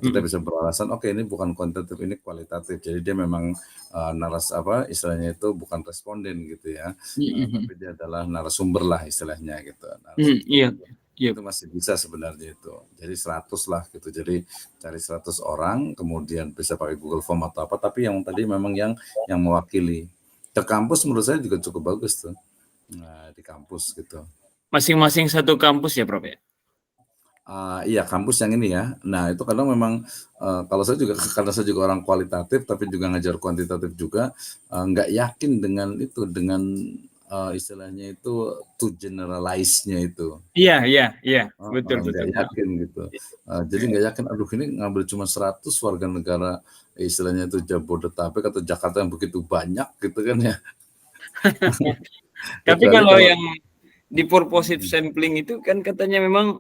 kita bisa beralasan oke, ini bukan kuantitatif, ini kualitatif. Jadi dia memang istilahnya itu bukan responden gitu ya. Tapi dia adalah narasumber lah istilahnya gitu. Itu masih bisa sebenarnya itu. Jadi 100 lah gitu. Jadi cari 100 orang, kemudian bisa pakai Google Form atau apa, tapi yang tadi memang yang mewakili. Ke kampus menurut saya juga cukup bagus tuh. Nah, di kampus gitu. Masing-masing satu kampus ya, Prof ya? Iya, kampus yang ini ya. Nah, itu kadang memang kalau saya juga karena saya juga orang kualitatif tapi juga ngajar kuantitatif juga, nggak yakin dengan istilahnya itu to generalize-nya itu. Iya. Betul. Nggak yakin gitu. Jadi nggak yakin, aduh ini ngambil cuma 100 warga negara istilahnya itu Jabodetabek atau Jakarta yang begitu banyak gitu kan ya. Tapi kalau yang di purposive sampling itu kan katanya memang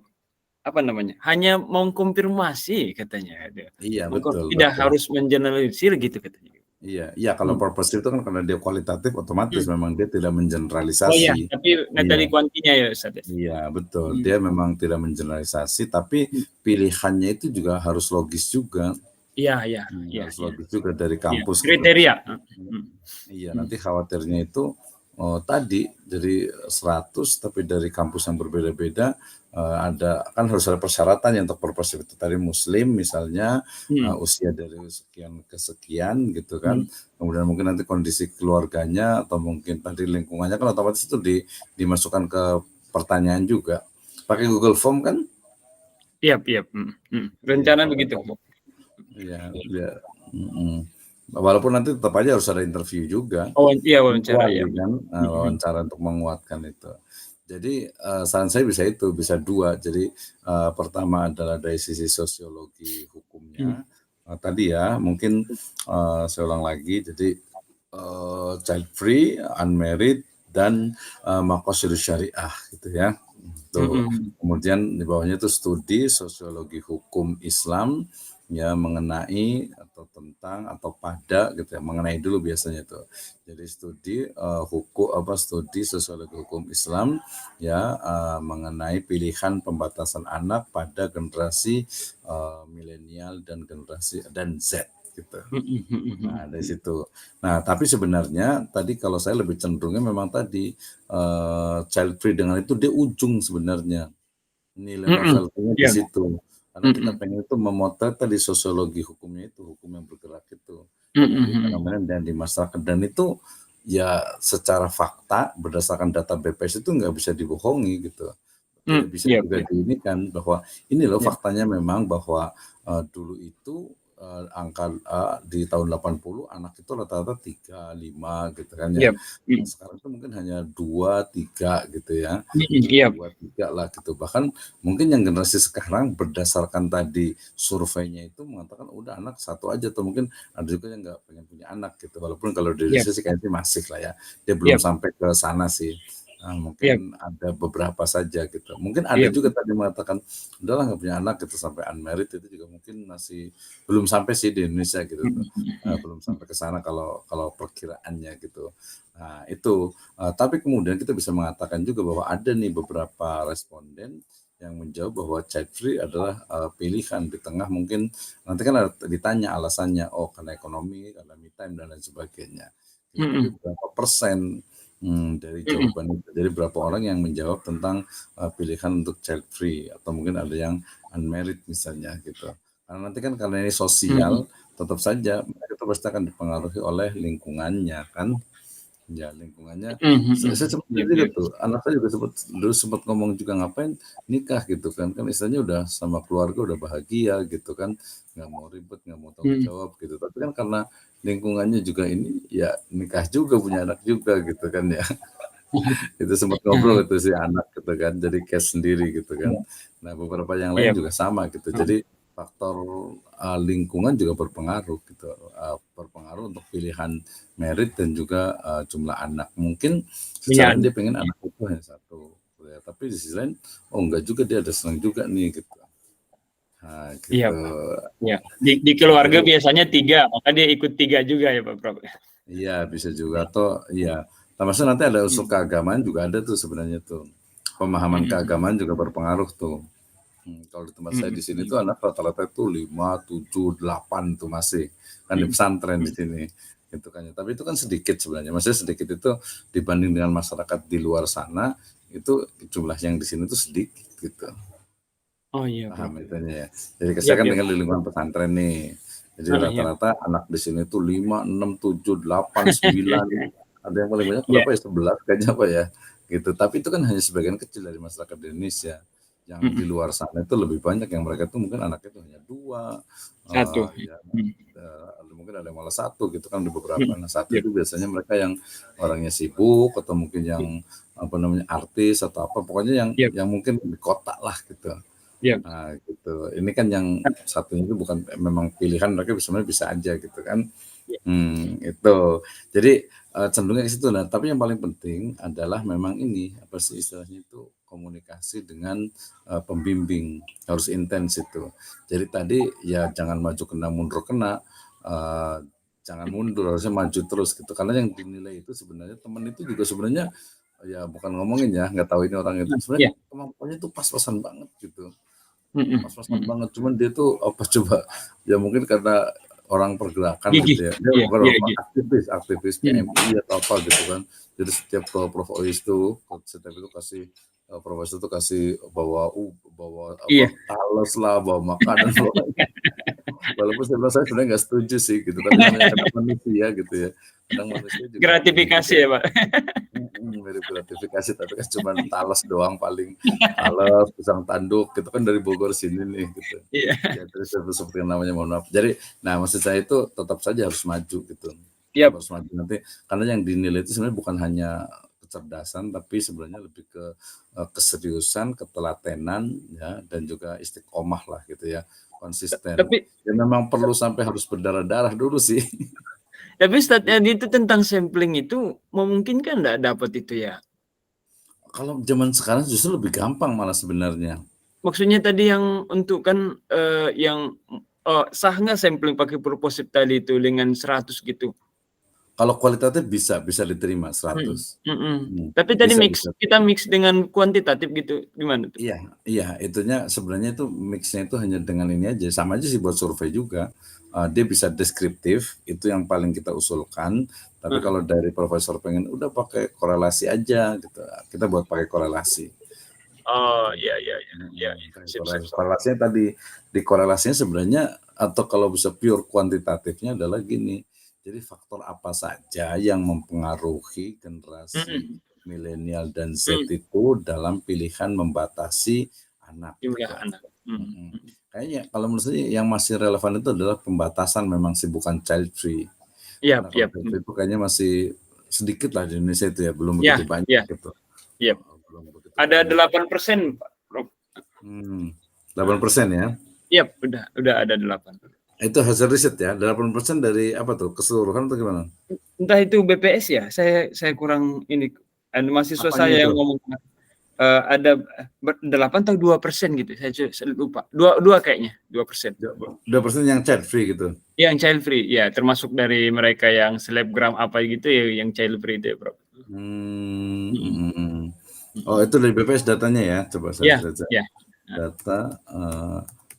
hanya mengkonfirmasi katanya. Iya, betul. Tidak harus mengeneralisir gitu katanya. Iya, kalau purposive itu kan karena dia kualitatif otomatis memang dia tidak mengeneralisasi. Oh iya, tapi metode kuantinya ya Ustaz. Iya, betul. Dia memang tidak mengeneralisasi, tapi pilihannya itu juga harus logis juga. Iya. Harus logis juga dari kampus. Kriteria. Iya, nanti khawatirnya itu tadi dari 100 tapi dari kampus yang berbeda-beda, harus ada persyaratan untuk purposive itu tadi muslim misalnya, usia dari sekian ke sekian gitu kan. Kemudian mungkin nanti kondisi keluarganya atau mungkin tadi lingkungannya kan otomatis itu dimasukkan ke pertanyaan juga. Pakai Google Form kan? Iya. Rencana begitu. Iya. Walaupun nanti tetap aja harus ada interview juga. Wawancara ya. Kan? Wawancara untuk menguatkan itu. Jadi saran saya bisa 2. Jadi pertama adalah dari sisi sosiologi hukumnya. Tadi ya mungkin saya ulang lagi. Jadi child free, unmarried, dan maqasidus syariah gitu ya. Tuh. Kemudian di bawahnya itu studi sosiologi hukum Islam ya mengenai atau tentang atau pada gitu ya, mengenai dulu biasanya tuh. Jadi studi studi sosiologi hukum Islam ya mengenai pilihan pembatasan anak pada generasi milenial dan Z gitu. Nah, dari situ. Nah, tapi sebenarnya tadi kalau saya lebih cenderungnya memang tadi child free dengan itu dia ujung sebenarnya. Nilai novelty-nya di situ. Karena kita pengen itu memotret tadi sosiologi hukumnya itu, hukum yang bergerak itu. Jadi fenomena dan di masyarakat, dan itu ya secara fakta berdasarkan data BPS itu nggak bisa dibohongi gitu. Tidak bisa juga diinikan bahwa ini loh faktanya memang bahwa dulu itu angka di tahun 80 anak itu rata-rata 3, 5 gitu kan ya. Iya. Nah, sekarang itu mungkin hanya 2, 3 gitu ya. Iya. 2, 3 lah gitu. Bahkan mungkin yang generasi sekarang berdasarkan tadi surveinya itu mengatakan udah anak satu aja, atau mungkin ada juga yang nggak pengen punya anak gitu. Walaupun kalau di Iya. Indonesia sih kayaknya masih lah ya. Dia belum Iya. sampai ke sana sih. Nah, Iya. mungkin ada beberapa saja gitu. Mungkin ada Iya. juga tadi mengatakan udahlah nggak punya anak gitu sampai unmarried, itu juga mungkin masih belum sampai sih di Indonesia gitu tuh. Belum sampai ke sana kalau kalau perkiraannya gitu. Nah, itu tapi kemudian kita bisa mengatakan juga bahwa ada nih beberapa responden yang menjawab bahwa child free adalah pilihan di tengah, mungkin nanti kan ada ditanya alasannya, oh karena ekonomi, karena me time dan lain sebagainya. Gitu. Tapi berapa persen dari jawaban itu, jadi berapa orang yang menjawab tentang pilihan untuk child free, atau mungkin ada yang unmarried misalnya gitu. Karena nanti kan karena ini sosial, tetap saja mereka itu pasti akan dipengaruhi oleh lingkungannya kan. Ya lingkungannya, saya sempat Iya. juga tuh, anak saya juga dulu sempat ngomong juga ngapain nikah gitu kan, kan istilahnya udah sama keluarga udah bahagia gitu kan, nggak mau ribet, nggak mau tanggung jawab gitu. Tapi kan karena lingkungannya juga ini, ya nikah juga, punya anak juga gitu kan ya. Itu sempat ngobrol itu si anak gitu kan, jadi case sendiri gitu kan. Nah beberapa yang lain Iya. juga sama gitu. Jadi faktor lingkungan juga berpengaruh gitu, berpengaruh untuk pilihan merit dan juga jumlah anak. Mungkin Punya secara dia anak. pengen anak itu hanya satu, ya. Tapi di sisi lain, oh enggak juga, dia ada senang juga nih gitu. Nah, Iya, gitu. Pak. Iya. Di Nah, keluarga jadi biasanya 3, maka dia ikut 3 juga ya Pak Prof. iya bisa juga, atau iya. Termasuk nanti ada unsur keagamaan juga ada tuh sebenarnya tuh. Pemahaman keagamaan juga berpengaruh tuh. Kalau di tempat saya di sini tuh anak rata-rata itu 5, 7, 8 tuh masih kan di pesantren di sini gitu kan ya. Tapi itu kan sedikit sebenarnya. Maksudnya sedikit itu dibanding dengan masyarakat di luar sana, itu jumlah yang di sini tuh sedikit gitu. Oh iya, Prof. Paham itunya ya. Jadi Iya, saya kan iya. tinggal di lingkungan pesantren nih. Jadi Iya. rata-rata anak di sini tuh 5, 6, 7, 8, 9. Ada yang paling banyak Iya. berapa ya? 11 kayaknya apa ya. Gitu. Tapi itu kan hanya sebagian kecil dari masyarakat di Indonesia. Yang di luar sana itu lebih banyak, yang mereka itu mungkin anaknya itu hanya 2, 1. ya, mungkin ada yang malah 1 gitu kan di beberapa. Nah 1 Iya. itu biasanya mereka yang orangnya sibuk, atau mungkin yang apa namanya artis atau apa, pokoknya Iya. yang mungkin di kota lah gitu. Iya. Nah gitu, ini kan yang satunya itu bukan memang pilihan, mereka sebenarnya bisa aja gitu kan. Itu. Jadi cenderungnya ke situ. Nah, tapi yang paling penting adalah memang ini, apa sih istilahnya itu, komunikasi dengan pembimbing, harus intens itu. Jadi tadi ya jangan maju kena, mundur kena, jangan mundur, harusnya maju terus gitu. Karena yang dinilai itu sebenarnya teman itu juga sebenarnya, ya bukan ngomongin ya, nggak tahu ini orang itu, sebenarnya Iya. kemampuannya itu pas-pasan banget gitu. Mm-mm. Pas-pasan banget, cuman dia tuh apa coba, ya mungkin karena orang pergerakan Gigih. gitu ya, dia Iya, bukan iya, orang iya. aktivis PMI atau apa gitu kan. Jadi setiap ke Prof Ois tuh, setiap itu kasih profesor tuh kasih bawa apa, Iya. talos lah, bawa makanan, walaupun saya sebenarnya nggak setuju sih gitu, tapi namanya kadang manusia gitu ya, kadang manusia juga ini Gratifikasi juga. ya, Pak. Mirip gratifikasi, tapi kan cuma talas doang, paling talas, pisang tanduk gitu kan, dari Bogor sini nih gitu. Iya. Ya terus seperti yang namanya, mohon maaf. Jadi, nah maksud saya itu tetap saja harus maju gitu. Iya. Harus maju nanti, karena yang dinilai itu sebenarnya bukan hanya kecerdasan, tapi sebenarnya lebih ke keseriusan, ketelatenan ya, dan juga istiqomah lah gitu ya, konsisten. Tapi Ya memang perlu sampai harus berdarah-darah dulu sih. Ustadz, itu tentang sampling itu memungkinkan nggak dapat itu ya? Kalau zaman sekarang justru lebih gampang malah sebenarnya. Maksudnya tadi yang untuk kan yang sah nggak sampling pakai proposip tadi itu dengan 100 gitu? Kalau kualitatif bisa diterima 100. Tapi tadi Bisa. kita mix dengan kuantitatif gitu, gimana tuh? Iya, itunya sebenarnya itu mix-nya itu hanya dengan ini aja, sama aja sih buat survei juga. Dia bisa deskriptif, itu yang paling kita usulkan. Tapi kalau dari profesor pengen udah pakai korelasi aja gitu, kita buat pakai korelasi. Oh iya. Sip. Korelasinya tadi, di korelasinya sebenarnya, atau kalau bisa pure kuantitatifnya adalah gini. Jadi faktor apa saja yang mempengaruhi generasi milenial dan Z itu dalam pilihan membatasi anak. Jumlah Gitu. anak. Mm-mm. Kayaknya kalau menurut saya yang masih relevan itu adalah pembatasan memang sih, bukan child free. Iya, Karena kalau iya. child free itu kayaknya masih sedikit lah di Indonesia itu ya, belum Iya, begitu banyak iya, gitu. iya. Belum begitu Ada banyak. 8%, Pak. 8% ya. Iya, udah ada 8. Itu hasil riset ya, 8% dari apa tuh, keseluruhan atau gimana? Entah itu BPS ya, saya kurang ini. Mahasiswa Apanya saya itu? yang ngomong ada 8 atau 2% gitu. Saya lupa. Dua kayaknya, 2%. 2% yang child free gitu. Yang child free, ya termasuk dari mereka yang selebgram apa gitu ya, yang child free itu ya, Bro. Oh, itu dari BPS datanya ya, coba saya Ya, saja. ya. Data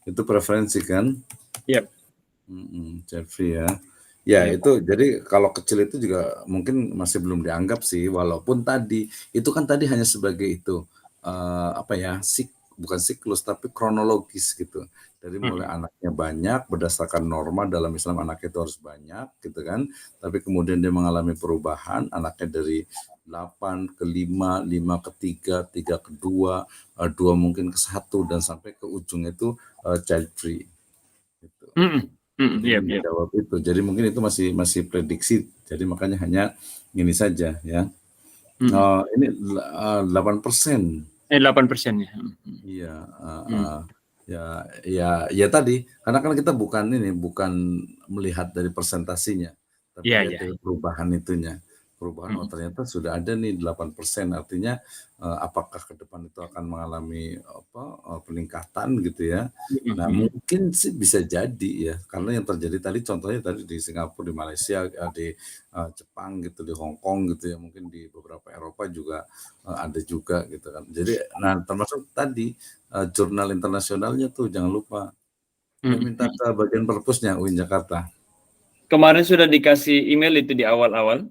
itu preferensi kan? Yep. Child free ya. Ya Yep. itu jadi kalau kecil itu juga mungkin masih belum dianggap sih, walaupun tadi itu kan tadi hanya sebagai itu apa ya, bukan siklus tapi kronologis gitu. Dari mulai anaknya banyak berdasarkan norma dalam Islam, anaknya itu harus banyak gitu kan. Tapi kemudian dia mengalami perubahan, anaknya dari 8 ke 5, 5 ke 3, 3 ke 2, 2 mungkin ke 1 dan sampai ke ujungnya itu child free gitu. Yep. Menjawab itu. Jadi mungkin itu masih prediksi. Jadi makanya hanya ini saja ya. Ini 8%. 8% ya. Iya. Ya tadi. Karena kan kita bukan melihat dari persentasinya, tapi Iya, lihat iya. dari perubahan itunya. Perubahan ternyata sudah ada nih 8%. Artinya apakah ke depan itu akan mengalami peningkatan gitu ya. Nah, mungkin sih bisa jadi ya, karena yang terjadi tadi contohnya tadi di Singapura, di Malaysia, di Jepang gitu, di Hong Kong gitu ya, mungkin di beberapa Eropa juga ada juga gitu kan. Jadi nah termasuk tadi jurnal internasionalnya tuh jangan lupa. Saya minta ke bagian perpusnya UIN Jakarta. Kemarin sudah dikasih email itu di awal-awal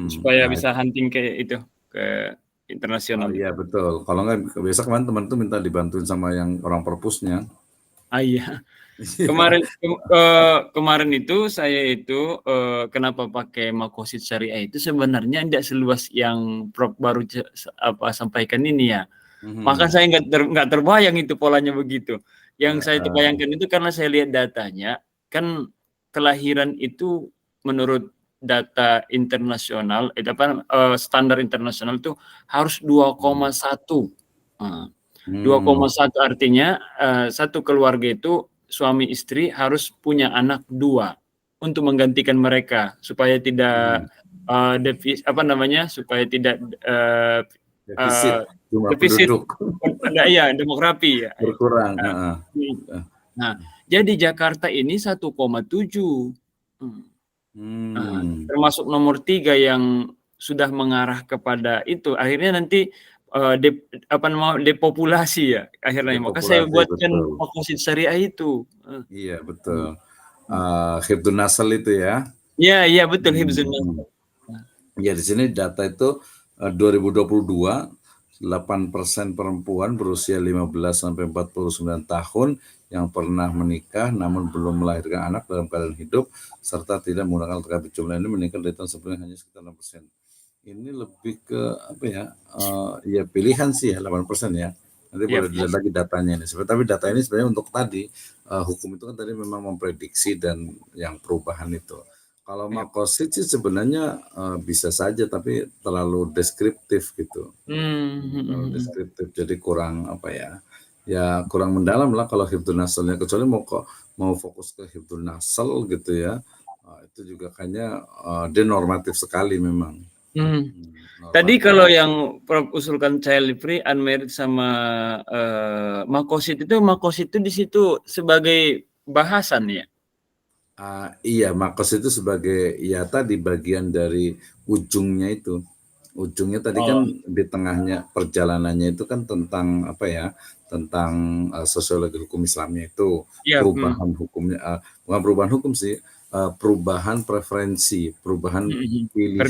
supaya Nah, bisa hunting ke internasional. iya betul. Kalau nggak biasa kemarin teman tuh minta dibantuin sama yang orang perpusnya. Iya. Iya. Kemarin itu saya itu kenapa pakai makosid syariah itu sebenarnya tidak seluas yang Prof baru sampaikan ini ya. Maka saya nggak terbayang itu polanya begitu. Yang saya terbayangkan itu karena saya lihat datanya, kan kelahiran itu menurut data internasional, standar internasional itu harus 2,1. 2,1 artinya satu keluarga itu suami istri harus punya anak 2 untuk menggantikan mereka supaya tidak supaya tidak defisit jumlah defisit penduduk demografi ya. berkurang. Nah, jadi Jakarta ini 1,7. Termasuk nomor 3 yang sudah mengarah kepada itu. Akhirnya nanti depopulasi ya akhirnya. Maka saya buatkan makosid syariah itu. Iya betul. Hifdzun Nasl itu ya. Iya betul, Hifdzun Nasl. Ya di sini data itu 2022 8% perempuan berusia 15 sampai 49 tahun yang pernah menikah namun belum melahirkan anak dalam keadaan hidup serta tidak menggunakan TKP. Jumlah ini meningkat dari tahun sebelumnya hanya sekitar 6%. Ini lebih ke apa ya? Ya pilihan sih ya 8% ya. Nanti boleh dilihat lagi datanya ini. Tapi data ini sebenarnya untuk tadi hukum itu kan tadi memang memprediksi dan yang perubahan itu. Kalau makosid sih sebenarnya bisa saja tapi terlalu deskriptif gitu. Terlalu deskriptif jadi kurang apa ya? Ya kurang mendalam lah kalau Hifdzun Naslnya, kecuali mau fokus ke Hifdzun Nasl gitu ya. Itu juga kayaknya dia normatif sekali memang. Tadi kalau yang Prof usulkan child free, unmarried sama makosid itu di situ sebagai bahasan ya. Iya, makos itu sebagai ya tadi bagian dari ujungnya itu. Ujungnya tadi kan di tengahnya perjalanannya itu kan tentang apa ya? Tentang sosiologi hukum Islamnya itu, perubahan hukumnya, bukan perubahan hukum sih, perubahan preferensi, perubahan pilihan.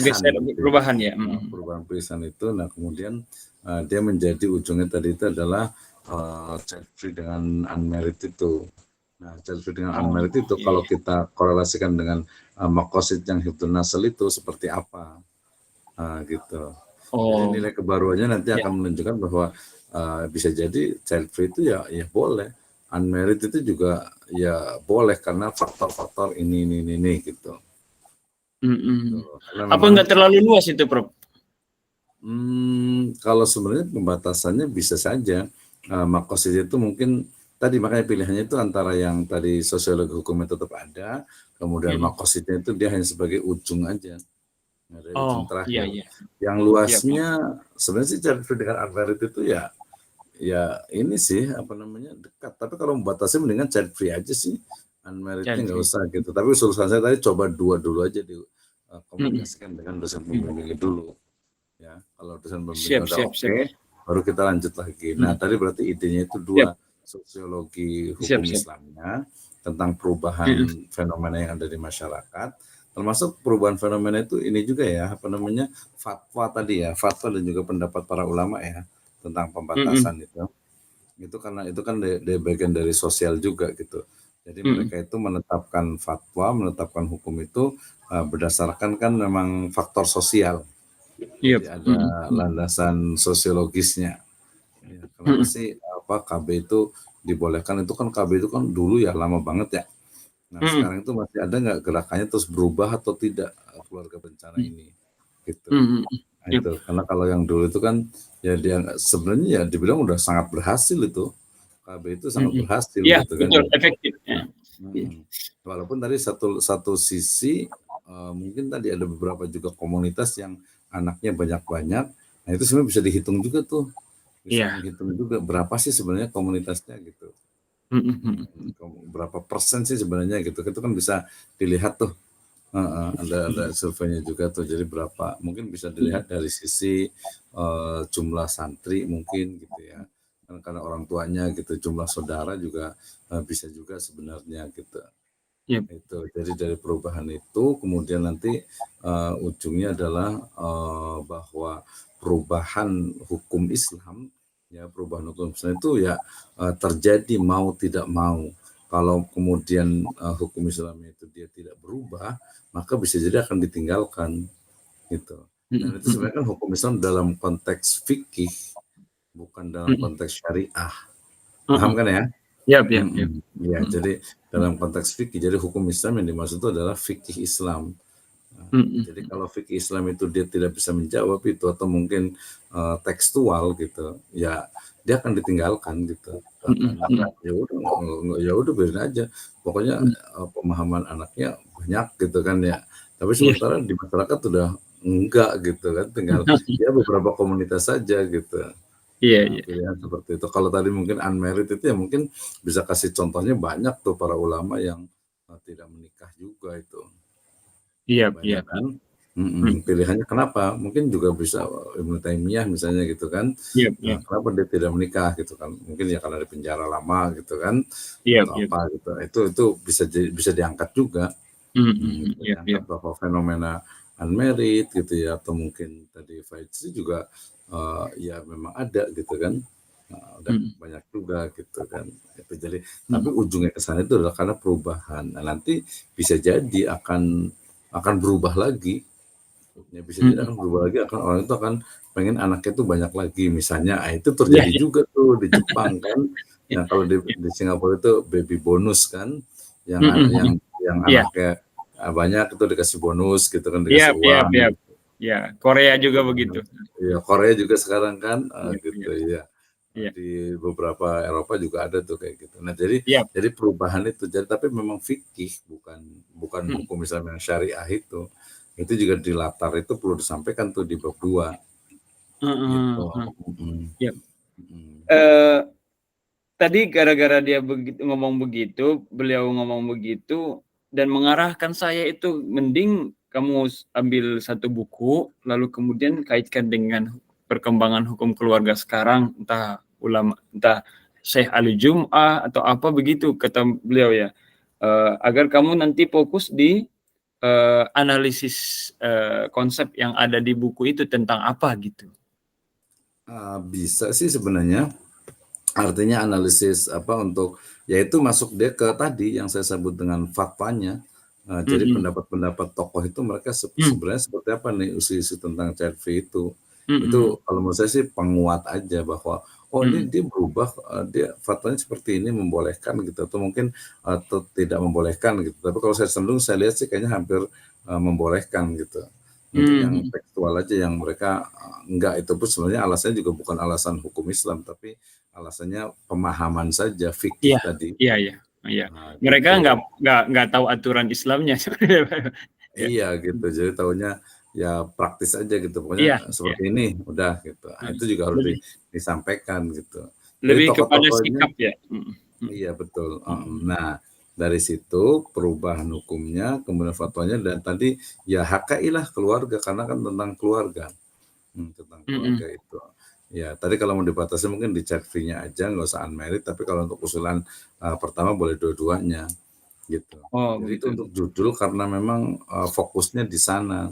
Perubahan ya. Perubahan pilihan itu, nah kemudian dia menjadi ujungnya tadi itu adalah child free dengan unmarried itu. Nah, child free dengan unmarried itu kalau kita korelasikan dengan makosid yang Hifdzun Nasl itu seperti apa, gitu. Jadi Oh, nilai kebaruannya nanti ya. akan menunjukkan bahwa bisa jadi child free itu ya boleh, unmarried itu juga ya boleh karena faktor-faktor ini gitu. Gitu. Mm-mm. Karena Apa memang nggak terlalu luas itu, Prof? kalau sebenarnya pembatasannya bisa saja. Makosidi itu mungkin tadi makanya pilihannya itu antara yang tadi sosiologi hukumnya tetap ada, kemudian Mm-mm. makosidi itu dia hanya sebagai ujung aja, ada ujung Oh, iya, terakhir. iya. Yang Iya, luasnya sebenarnya sih child free dengan unmarried itu ya ini sih apa namanya dekat. Tapi kalau membatasi mendingan child free aja sih, unmarriednya child nggak free. usah gitu. Tapi usulan saya tadi coba dua dulu aja di Mm-mm. komunikasikan dengan dosen Mm. pembimbingnya dulu. Ya, kalau dosen pembimbingnya Siap, udah siap, siap. oke, baru kita lanjut lagi. Nah, Mm. tadi berarti idenya itu Siap, dua, sosiologi siap, hukum siap. Islamnya tentang perubahan Mm-mm. fenomena yang ada di masyarakat, termasuk perubahan fenomena itu ini juga ya, apa namanya, fatwa tadi ya, fatwa dan juga pendapat para ulama ya tentang Mm-mm. pembatasan itu. Itu karena itu kan dari bagian dari sosial juga gitu. Jadi Mm-mm. mereka itu menetapkan fatwa, menetapkan hukum itu berdasarkan kan memang faktor sosial. Iya. Jadi ada Mm-mm. landasan sosiologisnya. Ya, kenapa Mm-mm. sih apa KB itu dibolehkan? Itu kan KB itu kan dulu ya lama banget ya. Nah Mm-mm. sekarang itu masih ada nggak gerakannya terus berubah atau tidak keluarga berencana ini? Gitu. Mm-mm. Nah, Yep. itu karena kalau yang dulu itu kan ya dia sebenarnya ya dibilang udah sangat berhasil itu. KB itu sangat Mm-mm. berhasil Iya, gitu kan betul, ya. efektif. Ya. Iya. Mm-mm. Walaupun tadi satu satu sisi mungkin tadi ada beberapa juga komunitas yang anaknya banyak-banyak, nah itu sebenarnya bisa dihitung juga tuh, bisa Iya. menghitung juga berapa sih sebenarnya komunitasnya gitu. Mm-mm. Berapa persen sih sebenarnya gitu, itu kan bisa dilihat tuh. Ada surveinya juga tuh, jadi berapa mungkin bisa Mm-mm. dilihat dari sisi jumlah santri mungkin gitu ya, karena orang tuanya gitu, jumlah saudara juga bisa juga sebenarnya gitu. Yep. Itu jadi dari perubahan itu kemudian nanti ujungnya adalah bahwa perubahan hukum Islam, ya perubahan hukum Islam itu ya terjadi mau tidak mau. Kalau kemudian hukum Islam itu dia tidak berubah, maka bisa jadi akan ditinggalkan gitu. Dan itu Mm-mm. sebenarnya kan hukum Islam dalam konteks fikih, bukan dalam Mm-mm. konteks syariah. Paham Mm-mm. kan ya? Yep, yep, yep. Mhm, ya, Mm-mm. jadi dalam konteks fikih, jadi hukum Islam yang dimaksud itu adalah fikih Islam. Nah, jadi Mm-mm. kalau fikih Islam itu dia tidak bisa menjawab itu atau mungkin tekstual gitu, ya dia akan ditinggalkan gitu. Akan Mm-mm. ya udah ya udah biarin aja. Pokoknya Mm. pemahaman anaknya banyak gitu kan ya. Tapi Iya. sementara di masyarakat sudah enggak gitu kan, tinggal ya beberapa komunitas saja gitu. Iya, Nah, iya. pilihan seperti itu. Kalau tadi mungkin unmarried itu ya mungkin bisa kasih contohnya banyak tuh para ulama yang tidak menikah juga itu. Iya, iya, Banyak iya. kan? Mm. Pilihannya kenapa? Mungkin juga bisa Ibnu Taimiyah misalnya gitu kan. Iya, iya. Nah, kenapa dia tidak menikah gitu kan? Mungkin ya karena di penjara lama gitu kan Iya, atau iya. apa gitu. Itu bisa diangkat juga. Mm-mm. Bisa Iya, iya. diangkat bahwa fenomena unmarried gitu ya atau mungkin tadi Faizi juga ya memang ada gitu kan. Nah, udah Mm-mm. banyak juga gitu kan. Itu jadi tapi Mm-mm. ujungnya ke sana itu adalah karena perubahan. Nah, nanti bisa jadi akan berubah lagi. Ya bisa jadi Mm-mm. akan berubah lagi, orang itu akan pengen anaknya itu banyak lagi misalnya. Itu Iya, terjadi iya. juga tuh di Jepang kan. Iya. Nah, kalau di Singapura itu baby bonus kan, yang Mm-mm. yang Iya. anaknya banyak itu dikasih bonus gitu kan, Iya, dikasih iya, uang. iya. Iya, Korea Gitu juga kan. begitu. Ya, Korea juga sekarang kan Iya, iya. gitu ya. Iya. Di beberapa Eropa juga ada tuh kayak gitu. Nah, Iya. jadi perubahan itu jadi tapi memang fikih bukan bukan Mm. hukum Islam yang syariah itu. Itu juga di latar itu perlu disampaikan tuh di bab 2 gitu. Mm-mm. Mhm, Iya. mhm. Eh, Tadi gara-gara dia begitu ngomong begitu, beliau ngomong begitu dan mengarahkan saya itu mending kamu ambil satu buku lalu kemudian kaitkan dengan perkembangan hukum keluarga sekarang, entah ulama, entah Syekh Ali Jum'ah atau apa begitu kata beliau ya. Agar kamu nanti fokus di analisis konsep yang ada di buku itu tentang apa gitu. Bisa sih sebenarnya, artinya analisis apa untuk yaitu masuk dia ke tadi yang saya sebut dengan faktanya. Jadi Mm-mm. pendapat-pendapat tokoh itu mereka Mm. sebenarnya seperti apa nih isu-isu tentang child free itu. Itu kalau menurut saya sih penguat aja bahwa oh ini dia berubah, dia fatwanya seperti ini membolehkan gitu, atau mungkin atau tidak membolehkan gitu. Tapi kalau saya cenderung saya lihat sih kayaknya hampir membolehkan gitu. Untuk yang tekstual aja yang mereka enggak, itu pun sebenarnya alasannya juga bukan alasan hukum Islam, tapi alasannya pemahaman saja fikih Iya, tadi. iya, iya, iya. Nah, Mereka gitu. nggak tahu aturan Islamnya. Ya. Iya gitu, jadi tahunya ya praktis aja gitu, pokoknya Iya, iya. seperti ini udah gitu. Nah, Heeh. itu juga harus Lebih disampaikan gitu. Jadi lebih kepada tokoh-tokoh ini sikap ya. iya betul. Mhm. Nah, dari situ perubahan hukumnya, kemudian fatwanya, dan tadi ya HKI lah keluarga karena kan tentang keluarga. Tentang keluarga Mhm. itu. Ya, tadi kalau mau dibatasi mungkin di child free-nya aja, nggak usah unmarried, tapi kalau untuk usulan pertama boleh dua-duanya gitu. Oh, Jadi itu begitu. untuk judul karena memang fokusnya di sana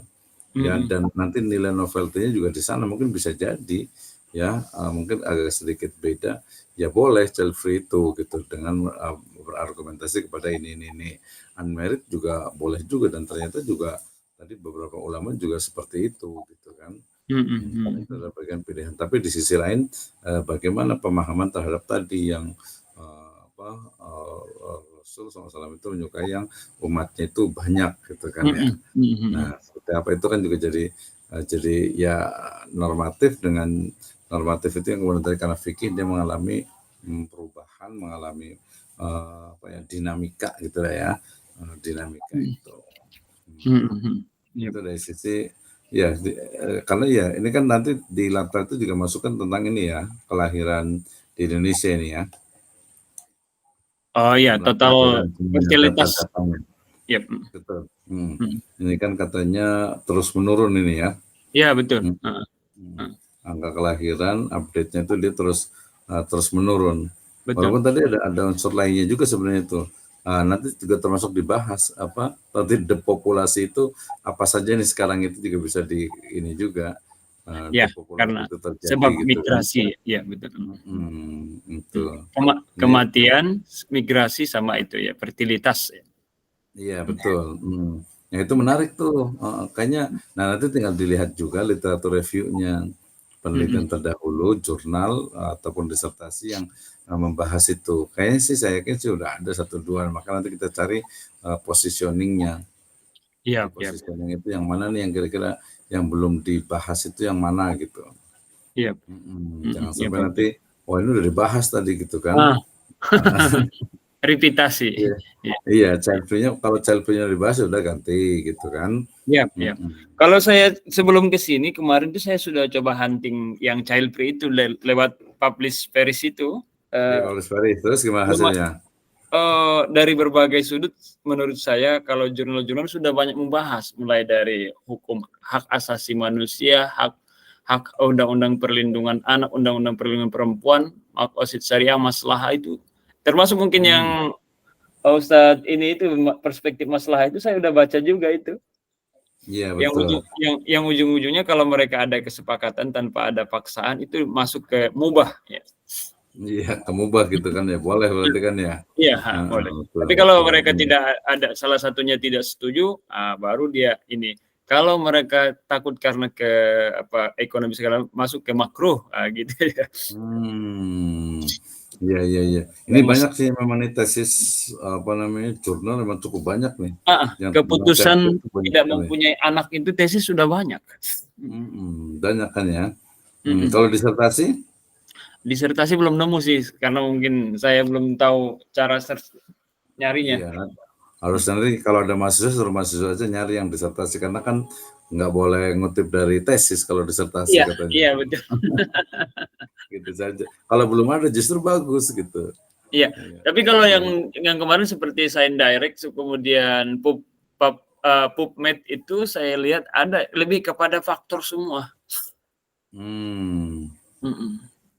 ya, Mhm. dan nanti nilai novelty-nya juga di sana mungkin bisa jadi ya, mungkin agak sedikit beda. Ya boleh child free itu gitu dengan berargumentasi kepada ini. Unmarried juga boleh juga, dan ternyata juga tadi beberapa ulama juga seperti itu gitu kan. Kan itu Mhm. adalah bagian pilihan. Tapi di sisi lain, bagaimana pemahaman terhadap tadi yang Rasul SAW itu menyukai yang umatnya itu banyak gitu kan ya. Mhm. Mhm. Nah, seperti apa itu kan juga jadi ya normatif, dengan normatif itu yang kemudian tadi karena fikih dia mengalami perubahan, mengalami dinamika gitu lah ya, dinamika itu. Mhm. Iya. Itu dari sisi ya karena ya ini kan nanti di latar itu juga masukkan tentang ini ya, kelahiran di Indonesia ini ya, Oh iya, jumlah total kelahiran dunia, fertilitas. data-datanya. Yap. Betul. Mhm. Ini kan katanya terus menurun ini ya. Iya, betul. Hmm. Heeh. Hmm. Heeh. Angka kelahiran update-nya itu dia terus menurun. Betul. Walaupun tadi ada unsur lainnya juga sebenarnya itu. Nanti juga termasuk dibahas apa tadi depopulasi itu apa saja nih sekarang, itu juga bisa di ini juga Ya, depopulasi karena itu terjadi sebab gitu kan. migrasi. Iya, betul. Itu. Ini Kematian, migrasi sama itu ya, fertilitas ya. iya betul. Nah itu menarik tuh. Kayaknya, nah nanti tinggal dilihat juga literatur reviewnya, penelitian Mhm. terdahulu, jurnal ataupun disertasi yang membahas itu. Kayaknya sih saya yakin sih udah ada satu dua. Maka nanti kita cari positioningnya. Iya, Jadi iya. positioning itu yang mana nih yang kira-kira yang belum dibahas itu yang mana gitu. Iya. Jangan Iya, sampai nanti, betul. oh ini udah dibahas tadi gitu kan. Ah, repitasi. Iya, Iya. iya, child free-nya kalau child free-nya dibahas ya udah ganti gitu kan. Iya, iya. Mhm. Kalau saya sebelum ke sini kemarin tuh saya sudah coba hunting yang child free itu lewat Publish Paris itu. Iya, Eh, Paulus Ferry. Terus gimana luma- hasilnya? dari berbagai sudut, menurut saya kalau jurnal-jurnal sudah banyak membahas, mulai dari hukum hak asasi manusia, hak undang-undang perlindungan anak, undang-undang perlindungan perempuan, maqasid syariah, maslahah itu, termasuk mungkin yang Ustadz ini itu perspektif maslahah itu saya udah baca juga itu. Iya Yang betul. yang ujung-ujungnya kalau mereka ada kesepakatan tanpa ada paksaan itu masuk ke mubah ya. Iya, kemubah gitu kan ya. Boleh berarti kan ya. Iya, Heeh, boleh. betul, Tapi kalau betul. mereka tidak ada, salah satunya tidak setuju, baru dia ini. Kalau mereka takut karena ke ekonomi segala masuk ke makruh, gitu ya. Iya, iya, iya. Ini Yang banyak sih memang nih tesis apa namanya jurnal memang cukup banyak nih. Yang tentang child keputusan free itu banyak tidak sekali. mempunyai anak itu tesis sudah banyak. Banyak kan ya. Mm-mm. Kalau disertasi? Disertasi belum nemu sih, karena mungkin saya belum tahu cara search nyarinya. Iya, harus nanti kalau ada mahasiswa suruh mahasiswa aja nyari yang disertasi, karena kan nggak boleh ngutip dari tesis kalau disertasi Iya, katanya. iya betul. Gitu saja. Kalau belum ada justru bagus gitu. Iya, Iya. tapi kalau yang kemarin seperti Sign Direct, kemudian PubMed itu saya lihat ada lebih kepada faktor semua.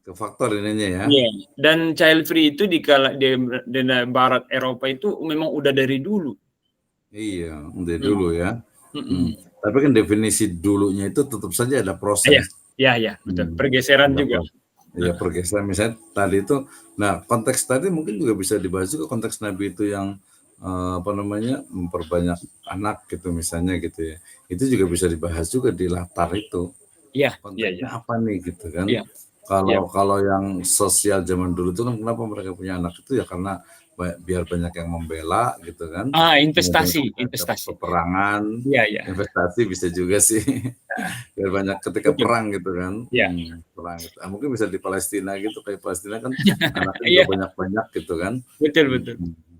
Ke faktor ininya ya. Iya, dan child free itu di barat Eropa itu memang udah dari dulu. Iya, dari Hmm. dulu ya. Hmm. Tapi kan definisi dulunya itu tetap saja ada Iya, proses. iya, betul. Pergeseran Ada juga. proses. Iya, pergeseran misalnya tadi itu. Nah, konteks tadi mungkin juga bisa dibahas juga, konteks Nabi itu yang apa namanya memperbanyak anak gitu misalnya gitu ya. Itu juga bisa dibahas juga di latar itu. Iya, iya, iya. Konteksnya apa nih gitu kan. Iya, iya. Kalau yang sosial zaman dulu itu kan kenapa mereka punya anak itu ya karena biar banyak yang membela gitu kan. Kemudian Investasi, ada investasi. peperangan, Iya, iya. investasi bisa juga sih. Biar banyak ketika Betul. perang gitu kan. Iya. Perang gitu. Mungkin bisa di Palestina gitu, kayak Palestina kan anaknya juga Iya, banyak-banyak gitu kan. betul, betul.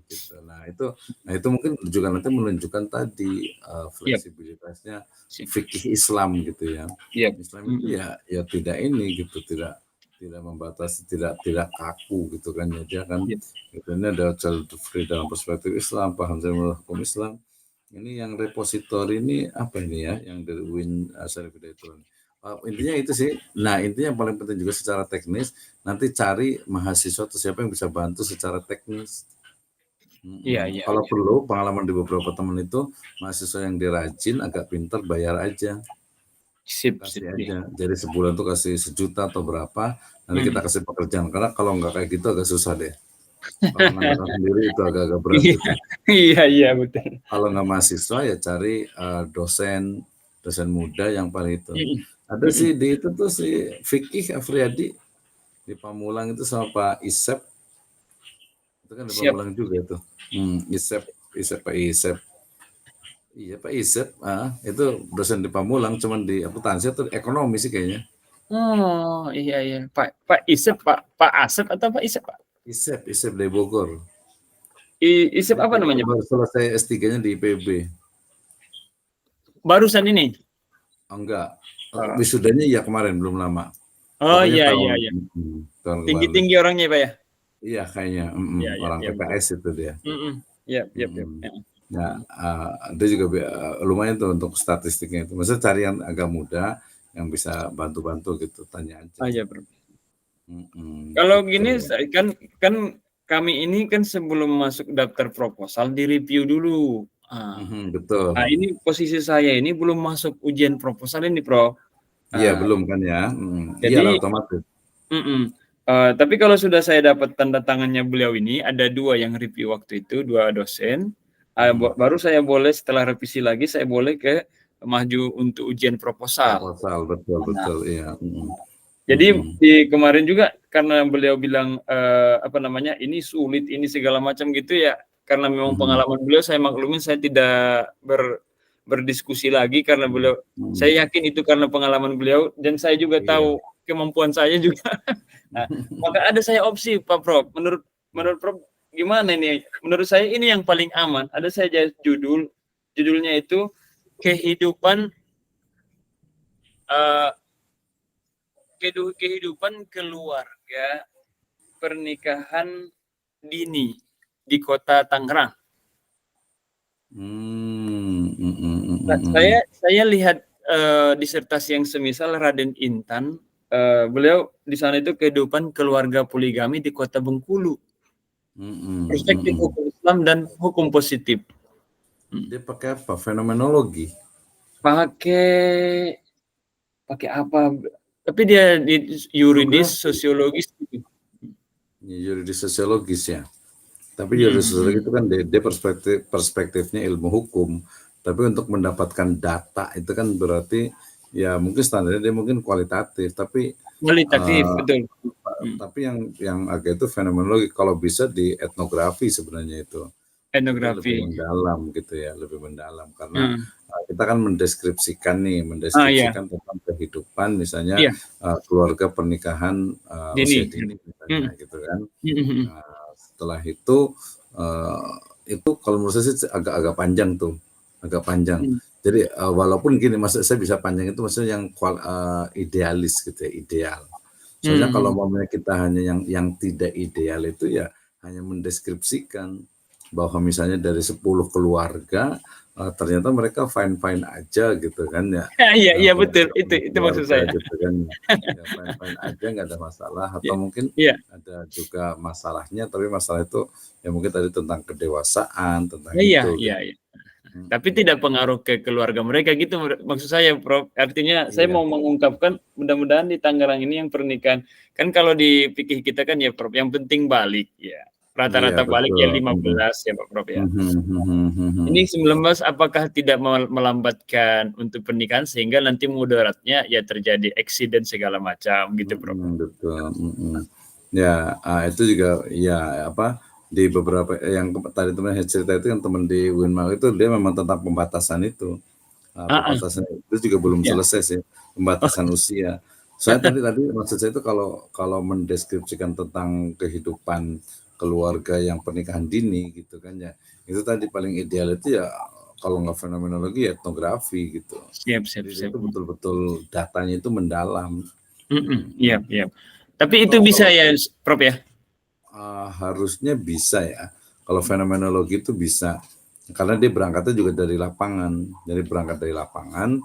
Gitu. Nah itu mungkin juga nanti menunjukkan tadi Iya, fleksibilitasnya sip. fikih Islam gitu ya. Iya. Islam itu ya tidak ini gitu, tidak membatasi, tidak kaku gitu kan ya. Dia kan Iya. gitu, ini ada child free dalam perspektif Islam, paham saya hukum Islam. Ini yang repositori ini apa ini ya, yang dari Win Syarif Hidayatullah. Intinya itu sih. Nah intinya yang paling penting juga secara teknis, nanti cari mahasiswa atau siapa yang bisa bantu secara teknis. Iya, iya, Kalau iya. perlu pengalaman di beberapa teman itu, mahasiswa yang dirajin agak pintar bayar aja, Sip, sip. kasih Iya. aja. Jadi sebulan tuh kasih 1 juta atau berapa, nanti kita kasih pekerjaan. Karena kalau nggak kayak gitu agak susah deh. Kalau ngangkat sendiri itu agak-agak berat Iya, itu. iya, iya, betul. Kalau nggak mahasiswa ya cari dosen muda yang paling itu. Mm, Ada mm, sih di itu tuh si Fikih Afriyadi di Pamulang itu sama Pak Isep, itu kan di Siap. Pamulang juga itu. Pak Isep. Iya Pak Isep, itu dosen di Pamulang, cuman di akuntansi atau ekonomi sih kayaknya. Oh, iya, iya. Pak Isep, Pak Asep atau Pak Isep, Pak? Isep dari Bogor. Isep Dia apa namanya, Pak? baru selesai S3-nya di IPB. Barusan ini. Oh, enggak, Oh, wisudanya ya kemarin, belum lama. oh, Pokoknya iya, tahun iya, iya. tahun kemarin. Tinggi-tinggi orangnya, Pak ya? Iya kayaknya, Iya, iya, orang iya, betul. PKS itu dia. Iya, iya, iya. Mm. Nah, dia juga lumayan tuh untuk statistiknya itu. Maksudnya cari yang agak muda, yang bisa bantu-bantu gitu, tanya aja. Oh, iya, Bro. Kalau Gitu. gini kan kami ini kan sebelum masuk daftar proposal di review dulu. Betul. Nah, ini posisi saya ini belum masuk ujian proposal ini, Prof. Iya, Ah, belum kan ya. Iyalah jadi, otomatis. tapi kalau sudah saya dapat tanda tangannya beliau ini, ada 2 yang review waktu itu, 2 dosen. Baru saya boleh setelah revisi lagi, saya boleh maju untuk ujian proposal. Proposal, betul, iya. Jadi di kemarin juga karena beliau bilang ini sulit, ini segala macam gitu ya. Karena memang pengalaman beliau, saya maklumin, saya tidak berdiskusi lagi karena beliau. Saya yakin itu karena pengalaman beliau dan saya juga tahu kemampuan saya juga. Nah, maka ada saya opsi, Pak Prof. Menurut Prof gimana ini? Menurut saya ini yang paling aman. Ada saya judulnya itu kehidupan keluarga pernikahan dini di Kota Tangerang. Nah, saya lihat disertasi yang semisal Raden Intan, beliau di sana itu kehidupan keluarga poligami di Kota Bengkulu. Perspektif hukum Islam dan hukum positif. Dia pakai apa? Fenomenologi. Pakai apa? Tapi dia di yuridis, sosiologis gitu. Yuridis sosiologis ya. Tapi yuridis sosiologis itu kan dia perspektifnya ilmu hukum. Tapi untuk mendapatkan data itu kan berarti ya mungkin standarnya dia mungkin kualitatif, tapi betul. Tapi yang agak itu fenomenologi, kalau bisa di etnografi sebenarnya itu. Etnografi. Lebih mendalam gitu ya, lebih mendalam karena kita kan mendeskripsikan tentang kehidupan misalnya keluarga pernikahan usia dini misalnya gitu kan. Setelah itu kalau menurut saya sih agak panjang tuh, agak panjang. Jadi walaupun gini, maksud saya bisa panjang itu maksudnya yang idealis gitu ya, ideal. Soalnya kalau momennya kita hanya yang tidak ideal itu ya hanya mendeskripsikan bahwa misalnya dari 10 keluarga ternyata mereka fine aja gitu kan ya. Iya betul, itu maksud saya. Gitu kan, ya fine aja, nggak ada masalah, atau mungkin ada juga masalahnya, tapi masalah itu ya mungkin tadi tentang kedewasaan, tentang itu. Iya. Tapi tidak pengaruh ke keluarga mereka gitu maksud saya, Prof. Artinya saya mau mengungkapkan mudah-mudahan di Tangerang ini yang pernikahan kan kalau di fikih kita kan ya, Prof, yang penting balik ya. Rata-rata balik ya 15 ya Pak Prof ya. Ini 19 apakah tidak melambatkan untuk pernikahan sehingga nanti mudaratnya ya terjadi accident segala macam gitu Prof. Betul. Ya, itu juga ya apa di beberapa yang tadi teman cerita itu kan teman di Winmar itu dia memang tentang pembatasan itu. Pembatasan itu juga belum selesai sih, pembatasan usia. Saya tadi maksud saya itu kalau mendeskripsikan tentang kehidupan keluarga yang pernikahan dini gitu kan ya, itu tadi paling ideal itu ya kalau nggak fenomenologi ya etnografi gitu. Siap. Itu betul-betul datanya itu mendalam. Iya. Tapi itu bisa ya Prof ya? Harusnya bisa ya. Kalau fenomenologi itu bisa. Karena dia berangkatnya juga dari lapangan. Jadi berangkat dari lapangan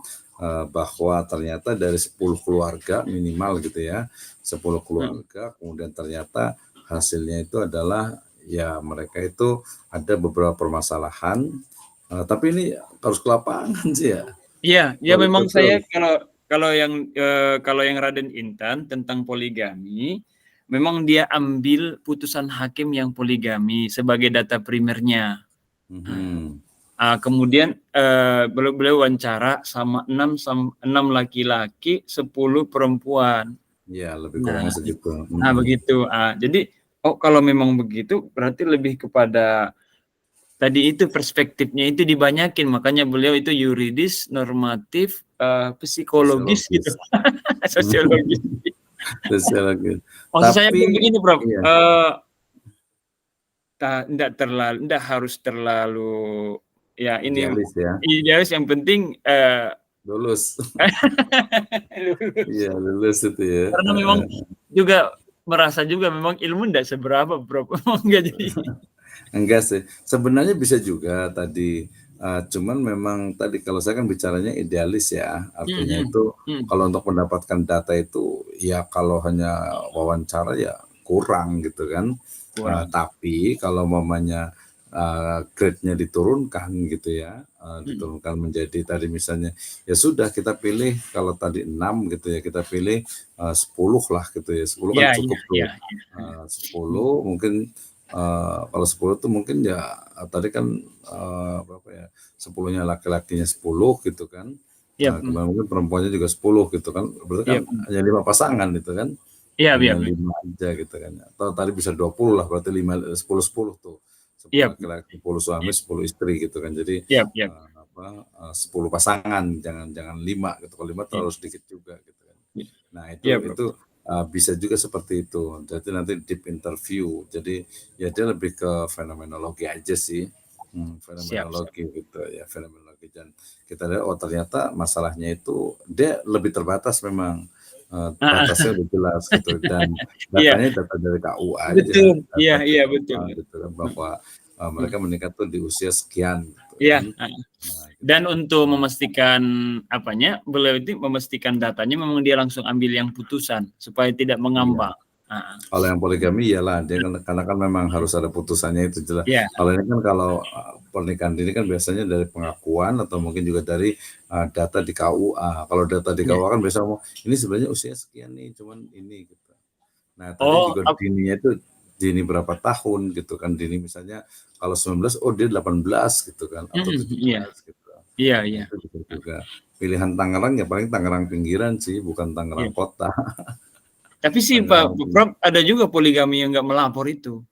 bahwa ternyata dari 10 keluarga minimal gitu ya. 10 keluarga kemudian ternyata hasilnya itu adalah ya mereka itu ada beberapa permasalahan. Tapi ini harus ke lapangan sih ya. Iya, memang saya kalau yang Raden Intan tentang poligami, memang dia ambil putusan hakim yang poligami sebagai data primernya. Kemudian beliau wawancara sama 6 laki-laki, 10 perempuan. Iya, lebih kurang segitu. Begitu. Jadi kalau memang begitu berarti lebih kepada tadi itu perspektifnya itu dibanyakin, makanya beliau itu yuridis, normatif, psikologis gitu. Sosiologis. Maksud saya begini Prof. Tidak harus terlalu ya ini idealis yang penting lulus. Iya, lulus itu ya. Karena memang juga merasa juga memang ilmu tidak seberapa Prof. Enggak jadi. Enggak sih. Sebenarnya bisa juga tadi. Cuman memang tadi kalau saya kan bicaranya idealis ya. Artinya itu kalau untuk mendapatkan data itu ya kalau hanya wawancara ya kurang gitu kan. Tapi kalau mamanya grade-nya diturunkan gitu ya. Diturunkan menjadi tadi misalnya ya sudah kita pilih kalau tadi 6 gitu ya kita pilih 10 lah gitu ya 10 kan cukup tuh 10 mungkin kalau 10 tuh mungkin ya tadi kan berapa ya 10-nya laki-lakinya 10 gitu kan mungkin perempuannya juga 10 gitu kan berarti kan hanya 5 pasangan gitu kan hanya 5 aja gitu kan atau tadi bisa 20 lah berarti 10 tuh 10 laki-laki, 10 suami, 10 istri gitu kan. Jadi 10 pasangan, jangan 5 gitu. Kalau 5 terlalu sedikit juga gitu kan. Nah, itu bisa juga seperti itu. Jadi nanti deep interview. Jadi ya dia lebih ke fenomenologi aja sih. Fenomenologi gitu ya, fenomenologi dan kita lihat ternyata masalahnya itu dia lebih terbatas memang. Batasnya udah jelas gitu dan datanya data dari KU aja. Betul. Iya betul. Gitu kan bahwa mereka menikah tuh di usia sekian. Gitu, iya. Kan? Dan untuk memastikan beliau itu memastikan datanya memang dia langsung ambil yang putusan supaya tidak mengambang. Kalau yang poligami iyalah dia karena kan memang harus ada putusannya itu jelas. Kalau ini kan kalau pernikahan dini kan biasanya dari pengakuan atau mungkin juga dari data di KUA. Kalau data di KUA kan biasanya ini sebenarnya usia sekian nih, cuman ini gitu. Nah, tadi juga dininya itu dini berapa tahun gitu kan. Dini misalnya kalau 19 dia 18 gitu kan atau 17 gitu. Iya. Itu juga pilihan Tangerang ya paling Tangerang pinggiran sih, bukan Tangerang kota. Tapi sih Pak Prof ada juga poligami yang nggak melapor itu.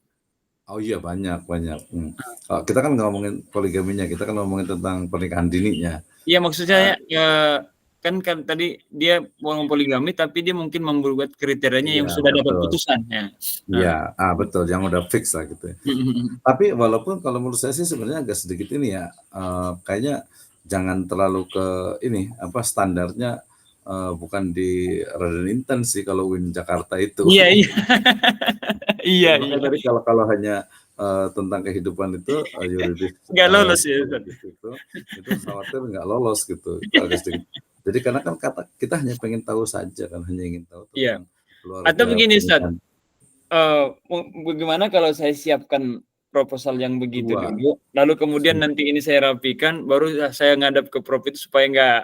Oh iya banyak. Kita kan nggak ngomongin poligaminya, kita kan ngomongin tentang pernikahan dininya. Iya maksudnya kan tadi dia ngomong poligami tapi dia mungkin membuat kriterianya yang sudah dapat putusan. Iya, betul yang udah fix lah gitu. Tapi walaupun kalau menurut saya sih sebenarnya agak sedikit ini ya, kayaknya jangan terlalu ke ini standarnya. Bukan di Raden Intan sih kalau Win Jakarta itu. Iya. Iya. Tadi kalau hanya tentang kehidupan itu yuridis nggak lolos ya itu khawatir nggak lolos gitu. Itu agak sedikit. Jadi karena kan kita hanya pengen tahu saja kan hanya ingin tahu. Atau begini Ustaz, bagaimana kalau saya siapkan proposal yang begitu dulu, lalu kemudian nanti ini saya rapikan, baru saya ngadap ke Prof itu supaya nggak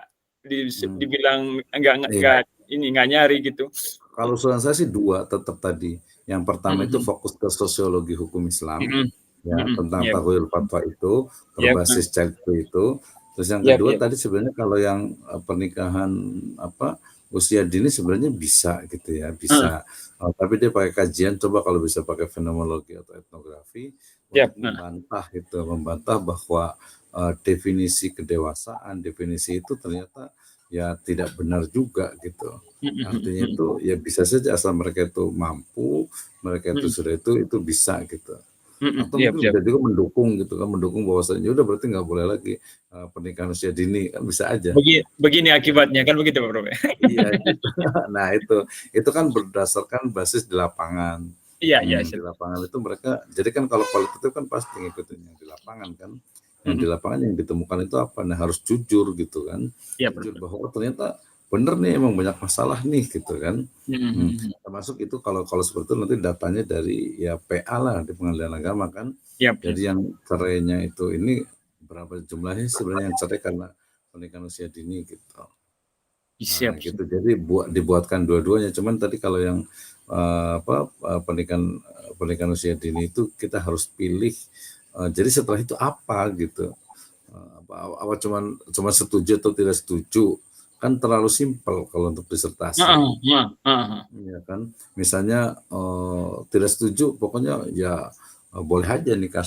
dibilang nggak nyari gitu. Kalau usulan saya sih 2 tetap tadi. Yang pertama itu Mhm. fokus ke sosiologi hukum Islam, Mhm. ya, Mhm. tentang Yap. takwil fatwa itu, Yap, berbasis child free itu. Terus yang yap, kedua yap. tadi sebenarnya kalau yang pernikahan apa usia dini sebenarnya bisa gitu ya, Heeh. bisa. Tapi dia pakai kajian, coba kalau bisa pakai fenomenologi atau etnografi untuk Yap, heeh. membantah bahwa definisi kedewasaan, definisi itu ternyata ya tidak benar juga gitu. Mhm, mhm, Artinya mhm. itu ya bisa saja asal mereka itu mampu, mereka itu Mhm. sudah itu bisa gitu. Mhm. Atau Yap, mungkin yap. bisa juga mendukung gitu kan, mendukung bahwasanya udah berarti nggak boleh lagi pernikahan usia dini kan bisa aja. Begini akibatnya, kan begitu Pak Prof. Iya gitu. Nah itu kan berdasarkan basis di lapangan. Iya, iya, Di siap. lapangan itu mereka, jadi kan kalau kualitatif kan pasti ngikutin yang di lapangan kan. Yang di Mhm. lapangan yang ditemukan itu apa? Nah harus jujur gitu kan. Iya, Jujur betul. bahwa oh, ternyata bener nih emang banyak masalah nih gitu kan. Mhm, mhm, mhm. Termasuk itu kalau kalau seperti itu nanti datanya dari ya PA lah di pengadilan agama kan. Yap, yap. Jadi yang cerainya itu ini berapa jumlahnya sebenarnya yang cerai karena pernikahan usia dini gitu. Nah, Siap, siap. gitu. Jadi dibuatkan dua-duanya. Cuman tadi kalau yang pernikahan pernikahan usia dini itu kita harus pilih. Jadi setelah itu apa gitu? Apa cuman setuju atau tidak setuju? Kan terlalu simpel kalau untuk disertasi. Heeh, heeh, heeh. Iya kan, misalnya tidak setuju, pokoknya ya boleh aja nikah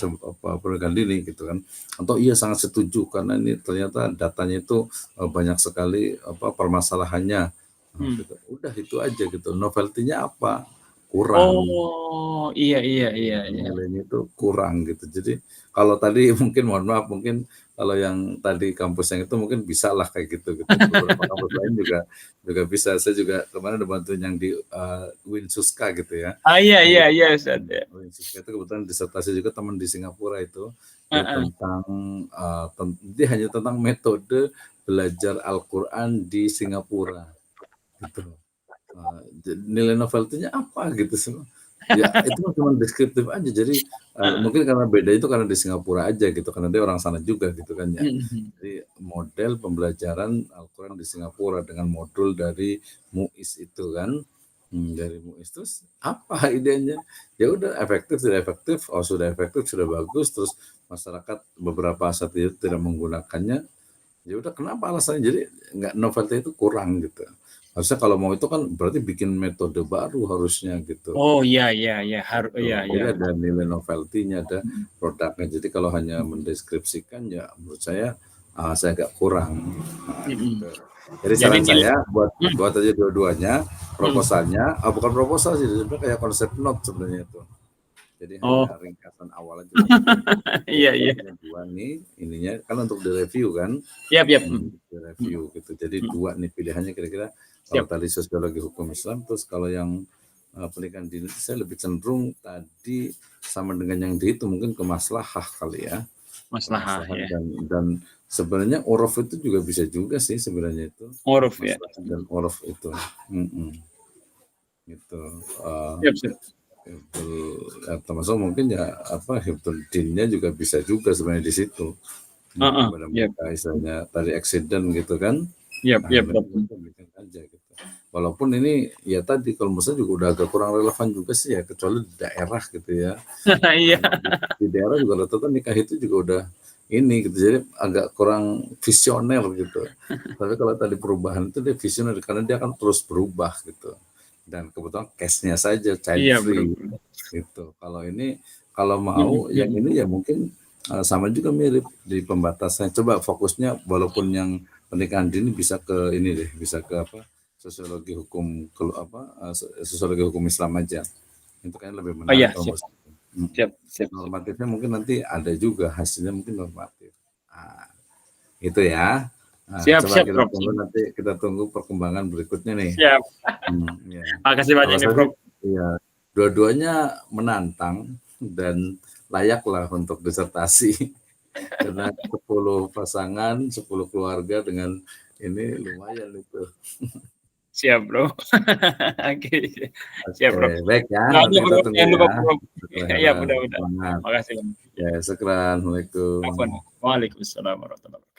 pernikahan dini gitu kan, atau iya sangat setuju karena ini ternyata datanya itu banyak sekali permasalahannya. Nah, Hmm. gitu. Udah itu aja gitu. Novelty-nya apa? Kurang. Oh, iya, iya, iya, iya. Nilainya itu kurang gitu. Jadi kalau tadi mungkin mohon maaf mungkin kalau yang tadi kampus yang itu mungkin bisa lah kayak gitu gitu. Beberapa kampus lain juga juga bisa. Saya juga kemarin ada bantuin yang di Winsuska gitu ya. Ah, iya, Nah, iya, iya, Ustaz, ya. Winsuska itu kebetulan disertasi juga teman di Singapura itu dia Heeh. tentang dia hanya tentang metode belajar Al-Qur'an di Singapura gitu. Nilai novelty-nya apa gitu semua. Ya itu cuma deskriptif aja. Jadi Heeh. mungkin karena beda itu karena di Singapura aja gitu, karena dia orang sana juga gitu kan ya. Mhm, mhm. Jadi model pembelajaran Al-Quran di Singapura dengan modul dari MUIS itu kan. Dari MUIS terus apa idenya? Ya udah efektif tidak efektif, oh sudah efektif sudah bagus, terus masyarakat beberapa saat itu tidak menggunakannya. Ya udah kenapa alasannya? Jadi nggak novelty itu kurang gitu. Harusnya kalau mau itu kan berarti bikin metode baru harusnya gitu. Oh, iya, iya, iya, Gitu. iya, Jadi iya. ada nilai novelty-nya, ada Mhm, produknya. Jadi kalau hanya mendeskripsikan ya menurut saya agak kurang. Nah, mhm. gitu. Jadi Jadi saran nilai saya mhm, buat aja dua-duanya mhm. proposalnya, bukan proposal sih, sebenarnya kayak konsep note sebenarnya itu. Jadi hanya Oh, ringkasan awal aja begini. iya, Kita iya. punya dua nih, ininya kan untuk direview kan. Yap, yap. Mhm, mhm, Direview gitu. Jadi mhm. dua nih pilihannya kira-kira kalau Siap. tadi sosiologi hukum Islam, terus kalau yang pernikahan dini saya lebih cenderung tadi sama dengan yang di itu mungkin ke maslahah kali ya. Maslahah, Kemaslahan ya. dan sebenarnya uruf itu juga bisa juga sih sebenarnya itu. Huruf, ya. Maslahat dan uruf itu. Gitu. Siap, siap. Termasuk mungkin ya hifdzul dinnya juga bisa juga sebenarnya di situ. Heeh, Kepada yap. mereka istilahnya tadi accident gitu kan. Yap, Nah, yap, mereka Prof. bisa bikin aja gitu. Walaupun ini ya tadi kalau menurut saya juga udah agak kurang relevan juga sih ya, kecuali di daerah gitu ya. Iya. Di daerah juga rata-rata nikah itu juga udah ini gitu, jadi agak kurang visioner gitu. Tapi kalau tadi perubahan itu dia visioner karena dia akan terus berubah gitu. Dan kebetulan case-nya saja child Iya, betul, free betul. gitu. Kalau ini kalau Mhm, mau yang mhm. ini ya mungkin sama juga mirip di pembatasan. Coba fokusnya walaupun yang pernikahan dini bisa ke ini deh, bisa ke apa? Sosiologi hukum sosiologi hukum Islam aja. Itu kan lebih Oh, menarik iya, kalau siap. menurut saya. Siap, siap, siap. Normatifnya mungkin nanti ada juga hasilnya mungkin normatif. Nah, itu ya. Nah, Siap, coba siap, kita Prof. tunggu nanti kita tunggu perkembangan berikutnya nih. Siap. Ya. Makasih Kalau banyak nih, saya sih, Prof. ya dua-duanya menantang dan layak lah untuk disertasi karena 10 pasangan, 10 keluarga dengan ini lumayan itu. Siap, Bro. Oke. Siap, Oke, Prof. baik ya. Doanya, Nanti kita Bro, tunggu jangan ya. lupa, Prof. Iya, Berharap mudah-mudahan. semangat. Makasih banyak. Ya. Ya, sekian. Assalamualaikum. Afwan. Waalaikumsalam warahmatullahi wabarakatuh.